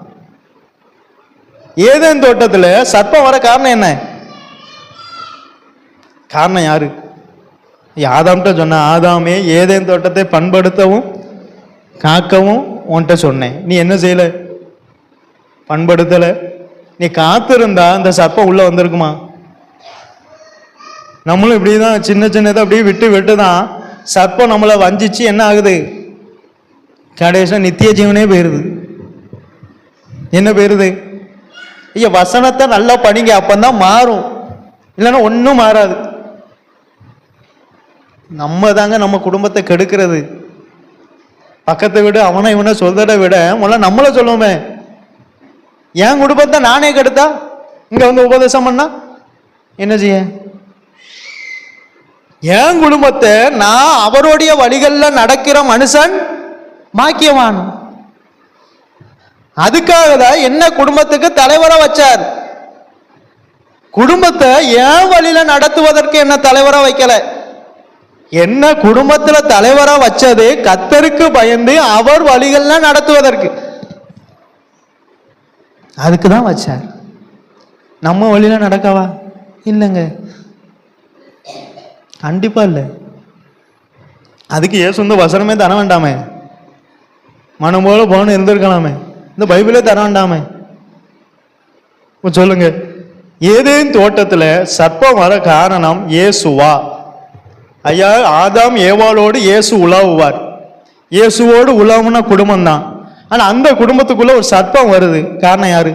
Speaker 2: ஏதேன் தோட்டத்தில் சர்ப்பம் வர காரணம் என்ன? காரணம் யாரு? ஆதாம்கிட்ட சொன்ன, ஆதாமே ஏதேன் தோட்டத்தை பண்படுத்தவும் காக்கவும் உன்கிட்ட சொன்னேன், நீ என்ன செய்யல? பண்படுத்தல. நீ காத்திருந்தா அந்த சர்ப்பம் உள்ள வந்திருக்குமா? நம்மளும் இப்படிதான் சின்ன சின்னதை அப்படியே விட்டு தான் சர்ப்பம் நம்மளை வஞ்சிச்சு என்ன ஆகுது? கடைசியா நித்திய ஜீவனே போயிருது. என்ன போயிருது? ஐயா, வசனத்தை நல்லா படிங்க, அப்பந்தான் மாறும், இல்லைன்னா ஒன்றும் மாறாது. நம்ம தாங்க நம்ம குடும்பத்தை கெடுக்கிறது. பக்கத்தை விட அவனை இவனை சொல்றதை விட முதல்ல நம்மள சொல்லுவோமே. என் குடும்பத்தை நானே கெடுத்தா இங்க வந்து உபதேசம் பண்ணா என்ன செய்ய? என் குடும்பத்தை நான் அவருடைய வழிகளில் நடக்கிற மனுஷன் மாக்கியவான். அதுக்காக தான் என்ன குடும்பத்துக்கு தலைவரா வச்சார். குடும்பத்தை என் வழியில நடத்துவதற்கு என்ன தலைவரா வைக்கல. என்ன குடும்பத்துல தலைவரா வச்சது கர்த்தருக்கு பயந்து அவர் வழிகள்ல நடத்துவதற்கு. அதுக்கு தான் வச்சார். நம்ம வழியில நடக்கவா? இல்லைங்க, கண்டிப்பா இல்லை. அதுக்கு இயேசு இந்த வசனமே தர வேண்டாமே, மனம் போல போன இருந்திருக்கலாமே, இந்த பைபிளே தர வேண்டாமே. சொல்லுங்க, ஏதேன் தோட்டத்துல சர்ப்பம் வர காரணம் இயேசுவா? ஐயா, ஆதாம் ஏவாளோடு இயேசு உலாவுவார். இயேசுவோடு உலாவுன குடும்பம் தான். ஆனா அந்த குடும்பத்துக்குள்ள ஒரு சர்ப்பம் வருது. காரணம் யாரு?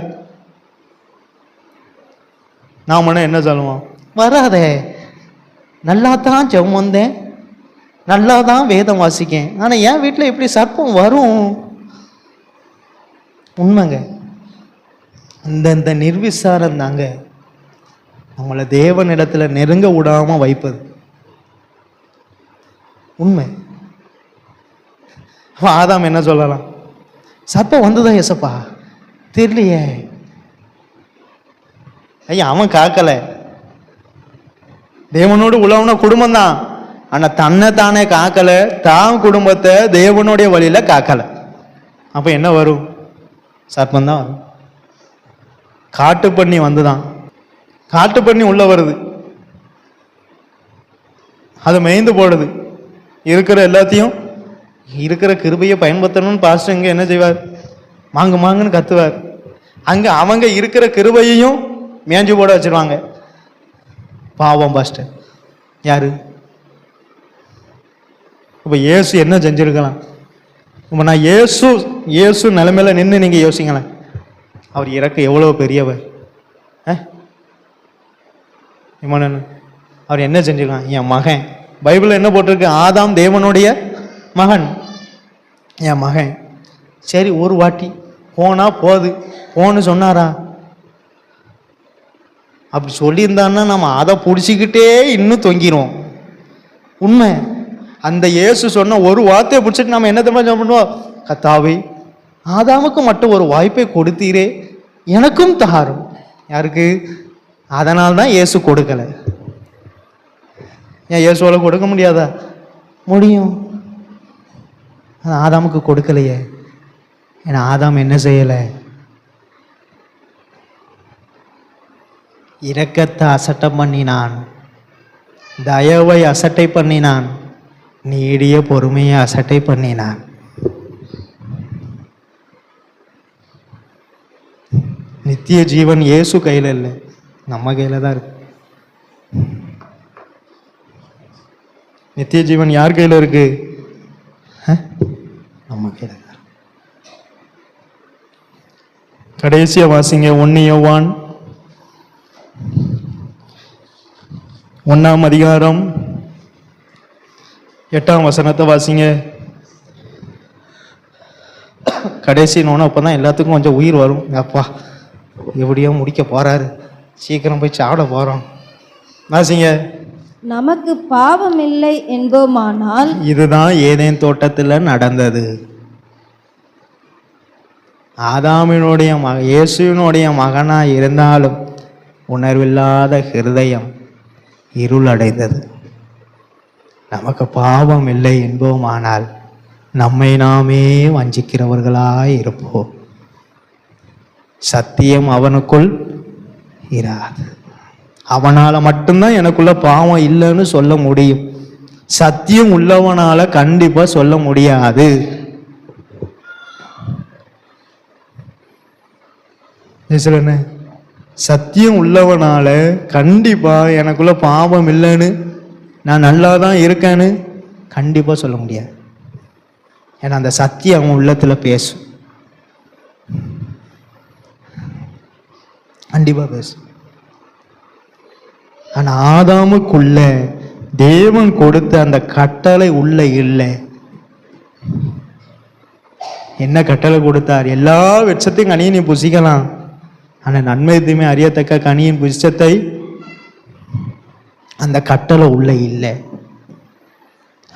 Speaker 2: நாம என்ன சொல்லுவோம்? வராதே, நல்லா தான் ஜெபம் வந்தேன், நல்லா தான் வேதம் வாசிக்கேன், ஆனா என் வீட்டில் இப்படி சர்ப்பம் வரும். உண்மைங்க, இந்த நிர்விசாரம் தாங்க நம்மளை தேவனிடத்துல நெருங்க விடாம வைப்பது. உண்மை. ஆதாம் என்ன சொல்லலாம்? சர்ப்பம் வந்துதான் ஏசப்பா தெரியலையே. ஐயா, அவன் காக்கல, தேவனோடு உழவுன குடும்பம் தான். ஆனா தன்னை தானே காக்கல, தான் குடும்பத்தை தேவனுடைய வழியில காக்கல. அப்ப என்ன வரும்? சர்ப்பம் தான் வரும். காட்டு பண்ணி வந்துதான், காட்டு பண்ணி உள்ள வருது, அது மேய்ந்து போடுது. இருக்கிற எல்லாத்தையும், இருக்கிற கிருபையை பயன்படுத்தணும்னு பாஸ்டர் இங்க என்ன செய்வார்? மாங்கு மாங்குன்னு கத்துவார். அங்க அவங்க இருக்கிற கிருபையையும் மேஞ்சு போட வச்சிருவாங்க. பாவம் பாஸ்டர் யாரு? இப்ப இயேசு என்ன செஞ்சிருக்கலாம்? இப்ப நான் இயேசு நிலைமையில நின்று நீங்க யோசிங்களேன், அவர் இறக்க எவ்வளவு பெரியவர். அவர் என்ன செஞ்சிருக்கான்? என் மகன். பைபிள் என்ன போட்டிருக்கு? ஆதாம் தேவனுடைய மகன், என் மகன். சரி, ஒரு வாட்டி போனா போது போன்னு சொன்னாரா? அப்படி சொல்லியிருந்தான்னா நம்ம அதை பிடிச்சிக்கிட்டே இன்னும் தொங்கிடுவோம். உண்மை. அந்த இயேசு சொன்ன ஒரு வார்த்தையை பிடிச்சிட்டு நம்ம என்ன தெரியுமா பண்ணுவோம்? கர்த்தாவே, ஆதாமுக்கு மட்டும் ஒரு வாய்ப்பை கொடுத்தீரே, எனக்கும் தாரும். யாருக்கு? அதனால்தான் இயேசு கொடுக்கல. ஏன் இயேசுவால கொடுக்க முடியாதா? முடியும். ஆதாமுக்கு கொடுக்கலையே. ஏன்னா ஆதாம் என்ன செய்யலை? இரக்கத்தை அசட்டை பண்ணினான், தயவை அசட்டை பண்ணினான், நீடிய பொறுமையை அசட்டை பண்ணினான். நித்திய ஜீவன் இயேசு கையில் இல்லை, நம்ம கையில தான் இருக்கு. நித்திய ஜீவன் யார் கையில் இருக்கு? நம்ம கையில் தான். கடைசியா வாசிங்க, 1 யோவான் 1ஆம் அதிகாரம் 8ஆம் வசனத்தை வாசிங்க. கடைசி நோனா அப்பதான் எல்லாத்துக்கும் கொஞ்சம் உயிர் வரும். அப்பா எப்படியோ முடிக்க போறாரு, சீக்கிரம் போய் சாப்பிட போறோம். வாசிங்க.
Speaker 3: நமக்கு பாவம் இல்லை என்போமானால்,
Speaker 2: இதுதான் ஏதேன் தோட்டத்தில் நடந்தது. ஆதாமினுடைய இயேசுவினுடைய மகனா இருந்தாலும் உணர்வில்லாத ஹிருதயம் இருளடைந்தது. நமக்கு பாவம் இல்லை என்போமானால் நம்மை நாமே வஞ்சிக்கிறவர்களாய் இருப்போம். சத்தியம் அவனுக்குள் இராது. அவனால மட்டும்தான் எனக்குள்ள பாவம் இல்லைன்னு சொல்ல முடியும். சத்தியம் உள்ளவனால கண்டிப்பா சொல்ல முடியாது. என்ன சத்தியம் உள்ளவனால கண்டிப்பா எனக்குள்ள பாவம் இல்லைன்னு, நான் நல்லா தான் இருக்கேன்னு கண்டிப்பா சொல்ல முடியாது. ஏன்னா அந்த சத்தியம் அவன் உள்ளத்துல பேசும், கண்டிப்பா பேசும். ஆனா ஆதாமுக்குள்ள தேவன் கொடுத்த அந்த கட்டளை உள்ள இல்லை. என்ன கட்டளை கொடுத்தார்? எல்லா விருட்சத்தையும் கனியை நீ புசிக்கலாம், ஆனா நன்மை தீமை அறியத்தக்க கனியின் புசிச்சத்தை, அந்த கட்டளை உள்ள இல்லை.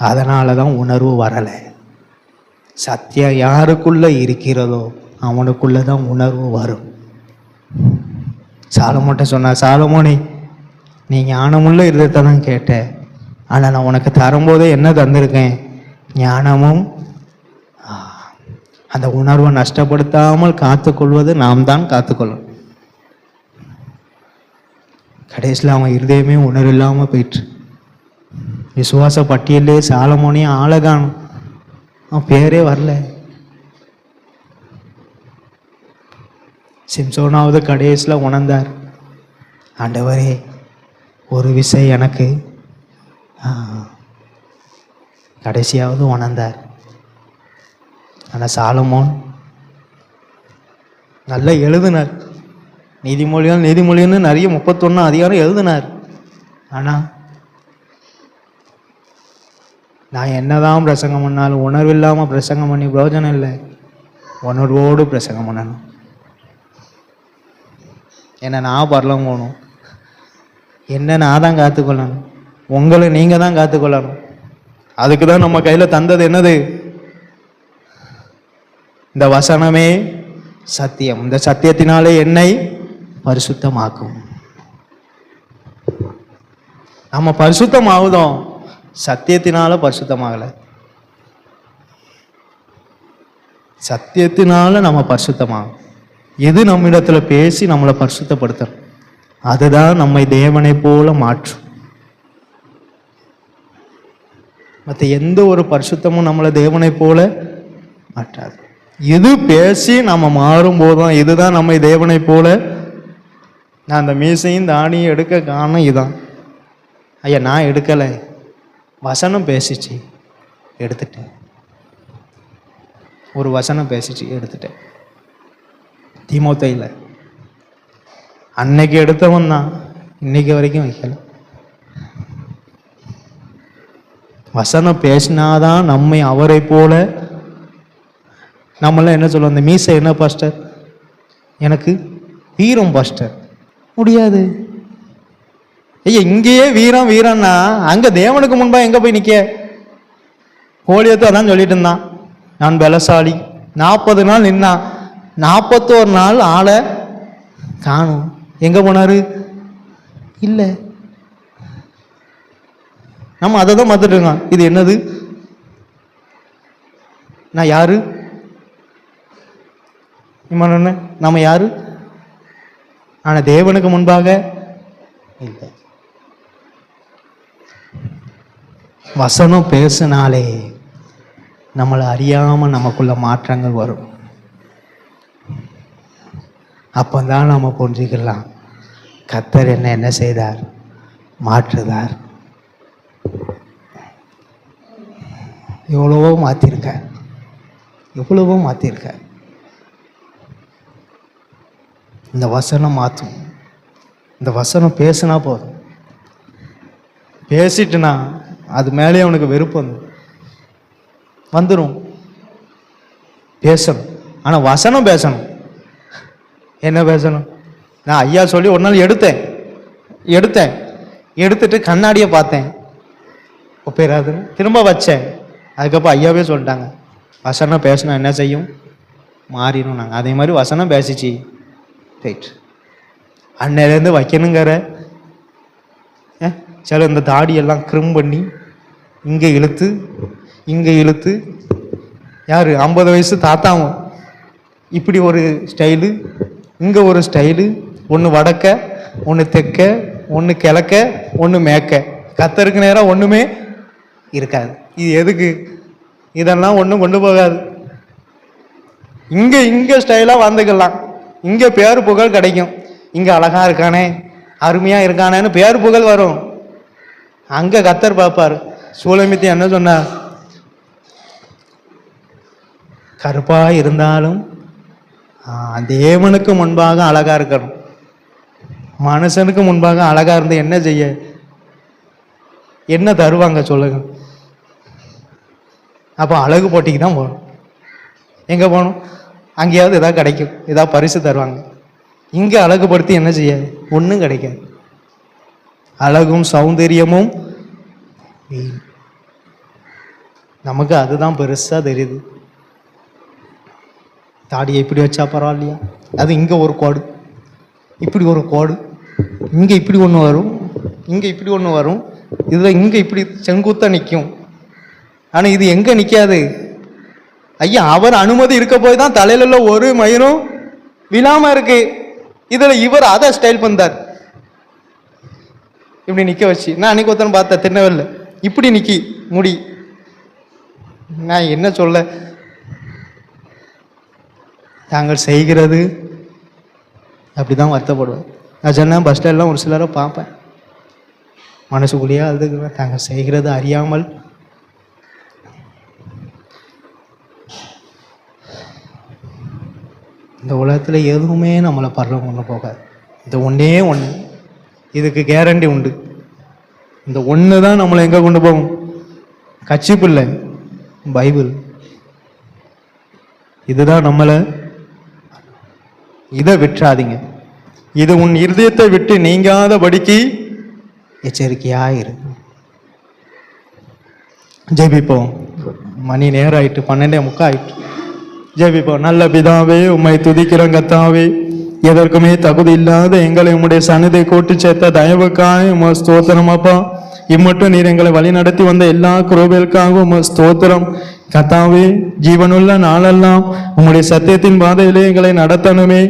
Speaker 2: அதனாலதான் உணர்வு வரல. சத்தியம் யாருக்குள்ள இருக்கிறதோ அவனுக்குள்ளதான் உணர்வு வரும். சாலமோன்ட்ட சொன்னார், சாலமோனே நீ ஞானமுள்ள இருதயத்தை தான் கேட்ட, ஆனா நான் உனக்கு தரும்போதே என்ன தந்திருக்கேன்? ஞானமும். அந்த உணர்வை நஷ்டப்படுத்தாமல் காத்துக்கொள்வது நாம் தான் காத்துக்கொள்ளணும். கடைசியில் அவன் இருதயமே உணர்வு இல்லாம போயிட்டு, விசுவாச பட்டியலே சாலமோனையும் ஆழகானும், அவன் பேரே வரல. சிம்சோனாவது கடைசியில் உணர்ந்தார், ஆண்டவரே ஒரு விஷயம் எனக்கு, கடைசியாவது உணர்ந்தார். ஆனால் சாலமோன் நல்லா எழுதினார், நீதிமொழின்னு நிறைய 31 அதிகாரம் எழுதினார். ஆனால் நான் என்னதான் பிரசங்கம் பண்ணாலும் உணர்வு இல்லாமல் பிரசங்கம் பண்ணி பிரயோஜனம் இல்லை. உணர்வோடு பிரசங்கம் பண்ணணும். என்ன நான் பரலோகம் போகணும், என்ன நான் தான் காத்துக்கொள்ளணும், உங்களை நீங்கள் தான் காத்துக்கொள்ளணும். அதுக்கு தான் நம்ம கையில் தந்தது என்னது? இந்த வசனமே சத்தியம். இந்த சத்தியத்தினாலே என்னை பரிசுத்தமாக்கும். நம்ம பரிசுத்தமாகுதோம், சத்தியத்தினால பரிசுத்தமாகல. சத்தியத்தினால நம்ம பரிசுத்தமாகும். எது நம்மிடத்துல பேசி நம்மளை பரிசுத்தப்படுத்தணும், அதுதான் நம்மை தேவனை போல மாற்றும். மற்ற எந்த ஒரு பரிசுத்தமும் நம்மளை தேவனை போல மாற்றாது. இது பேசி நம்ம மாறும் போதுதான், இதுதான் நம்மை தேவனை போல. நான் அந்த மீசையும் தானியும் எடுக்க காரணம் இதுதான். ஐயா நான் எடுக்கலை, வசனம் பேசிச்சு எடுத்துட்டேன். ஒரு வசனம் பேசிச்சு எடுத்துட்டேன். தீமோத்தேயுல அன்னைக்கு எடுத்தவன் தான், இன்னைக்கு வரைக்கும் வைக்கல. வசனம் பேசினாதான் நம்மை அவரை போல. நம்மளாம் என்ன சொல்லுவோம், அந்த மீசை என்ன பாஸ்டர், எனக்கு வீரம் பாஸ்டர். முடியாது ஐயா, இங்கேயே வீரம் வீரம்னா அங்க தேவனுக்கு முன்பா எங்க போய் நிக்க? கோலியத்தை அதான் சொல்லிட்டு இருந்தான், நான் பலசாலி. 40 நாள் நின்னான், 41 நாள் ஆளை காணும். எங்க போனாரு? இல்லை. நம்ம அதை தான் பார்த்துட்டு இருக்கோம். இது என்னது? நான் யாரு? நம்ம யாரு? ஆனா தேவனுக்கு முன்பாக இல்லை. வசனம் பேசினாலே நம்மளை அறியாம நமக்குள்ள மாற்றங்கள் வரும். அப்பந்தான் நம்ம புரிஞ்சுக்கலாம், கர்த்தர் என்ன செய்தார், மாற்றுதார். எவ்வளவோ மாத்திருக்க, எவ்வளவோ மாத்திருக்க. இந்த வசனம் மாற்றும். இந்த வசனம் பேசினா போதும். பேசிட்டுனா அது மேலே அவனுக்கு வெறுப்பு வந்துடும். பேசணும், ஆனா வசனம் பேசணும். என்ன பேசணும்? நான் ஐயா சொல்லி ஒரு நாள் எடுத்துட்டு கண்ணாடியை பார்த்தேன், ஒப்பேராது, திரும்ப வச்சேன். அதுக்கப்புறம் ஐயாவே சொல்லிட்டாங்க, வசனம் பேசணும் என்ன செய்யும், மாறிடும். நாங்கள் அதே மாதிரி வசனம் பேசிச்சு ரைட். அன்னையிலேருந்து வைக்கணுங்கிற சில இந்த தாடியெல்லாம் க்ரிம் பண்ணி இங்கே இழுத்து யார் 50 வயசு தாத்தாவும் இப்படி ஒரு ஸ்டைலு, இங்கே ஒரு ஸ்டைலு, ஒன்று வடக்க, ஒன்று தெற்க, ஒன்று கிழக்க, ஒன்று மேற்க. கத்தருக்கு நேரம் ஒன்றுமே
Speaker 1: இருக்காது. இது எதுக்கு? இதெல்லாம் ஒன்றும் கொண்டு போகாது. இங்க ஸ்டைலாக வாழ்ந்துக்கலாம், இங்க பேர் புகழ் கிடைக்கும். இங்க அழகா இருக்கானே, அருமையா இருக்கானேன்னு பேர் புகழ் வரும். அங்க கத்தர் பார்ப்பார். சூலமித்தி என்ன சொன்னார்? கருப்பா இருந்தாலும் தேவனுக்கு முன்பாக அழகா இருக்கணும். மனுஷனுக்கு முன்பாக அழகா இருந்து என்ன செய்ய? என்ன தருவாங்க சொல்லுங்க? அப்போ அழகு போட்டிக்கு தான் போகணும். எங்க போகணும்? அங்கேயாவது ஏதாவது கிடைக்கும், ஏதாவது பரிசு தருவாங்க. இங்க அழகுபடுத்தி என்ன செய்யாது? ஒன்றும் கிடைக்காது. அழகும் சௌந்தரியமும் நமக்கு அதுதான் பெருசா தெரியுது. தாடியை இப்படி வச்சா பரவாயில்லையா? அது இங்க ஒரு கோடு, இப்படி ஒரு கோடு, இங்க இப்படி ஒன்று வரும், இங்க இப்படி ஒன்று வரும், இதுல இங்க இப்படி செங்குத்தா நிற்கும். ஆனா இது எங்க நிக்காது? ஐயா, அவர் அனுமதி இருக்க போய் தான் தலையில உள்ள ஒரு மயிரும் விழாம இருக்கு. இதுல இவர் அதை ஸ்டைல் பண்ணார், இப்படி நிக்க வச்சு. நான் அன்னைக்கு ஒருத்தன் பார்த்தேன் திருநெல்வேலில, இப்படி நிக்கி முடி. நான் என்ன சொல்ல? தாங்கள் செய்கிறது அப்படிதான் வருத்தப்படுவேன். நான் சொன்னேன், பஸ் ஸ்டாண்ட்லாம் ஒரு சிலரை பார்ப்பேன், மனசுக்குள்ளேயே அழுதுக்குவேன். தாங்கள் செய்கிறது அறியாமல் இந்த உலகத்துல எதுவுமே நம்மளை படுறவங்க கொண்டு போகாது. இந்த ஒன்னே ஒன்று, இதுக்கு கேரண்டி உண்டு. இந்த ஒன்று தான் நம்மளை எங்க கொண்டு போகும்? கட்சிப்பு இல்லை, பைபிள். இதுதான் நம்மளை. இதை விட்டுறாதீங்க. இது உன் இருதயத்தை விட்டு நீங்காதபடிக்கு எச்சரிக்கையா இருக்கு. ஜெபிப்போம். மணி நேரம் ஆயிட்டு, 12:45 ஆயிட்டு. ஜெபிப்போம். நல்ல பிதாவே, உம்மை துதிக்கிறோம் கர்த்தாவே. எதற்குமே தகுதி இல்லாத எங்களை உம்முடைய சன்னதை கூட்டி சேர்த்த தயவுக்காக உம ஸ்தோத்திரம் அப்பா. இம்மட்டும் நீர் எங்களை வழி நடத்தி வந்த எல்லா கிருபைகளுக்காக உம ஸ்தோத்திரம் கர்த்தாவே. ஜீவனுள்ள நாளெல்லாம் உம்முடைய சத்தியத்தின் பாதையிலே எங்களை நடத்தணுமே.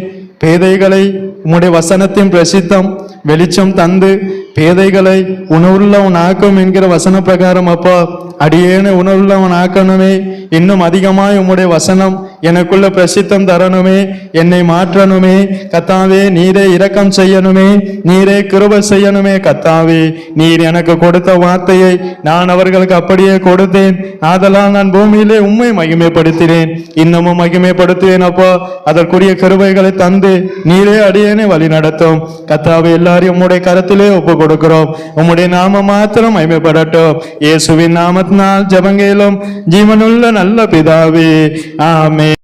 Speaker 1: பேதைகளை உம்முடைய வசனத்தின் பிரசித்தம் வெளிச்சம் தந்து பேதைகளை உணவுள்ளவன் ஆக்கும் என்கிற வசன பிரகாரம் அப்பா, அடியேன உணவுள்ளவன் ஆக்கணுமே. இன்னும் அதிகமாய் உம்முடைய வசனம் எனக்குள்ள பிரசித்தம் தரணுமே, என்னை மாற்றணுமே கத்தாவே. நீரே இரக்கம் செய்யணுமே, நீரே கிருபை செய்யணுமே கத்தாவே. நீர் எனக்கு கொடுத்த வார்த்தையை நான் அவர்களுக்கு அப்படியே கொடுத்தேன். ஆதலால் நான் பூமியிலே உம்மை மகிமைப்படுத்தினேன், இன்னமும் மகிமைப்படுத்துவேன் அப்பா. அதற்குரிய கிருபைகளை தந்து நீரே அடியேனை வழி நடத்தும் கத்தாவே. எல்லாரையும் உம்முடைய கரத்திலே ஒப்பு கொடுக்கிறோம். உம்முடைய நாம மாத்திரம் மகிமைப்படட்டும். இயேசுவின் நாமத்தினால் ஜெபங்கேலும் ஜீவனுள்ள நல்ல பிதாவே, ஆமென்.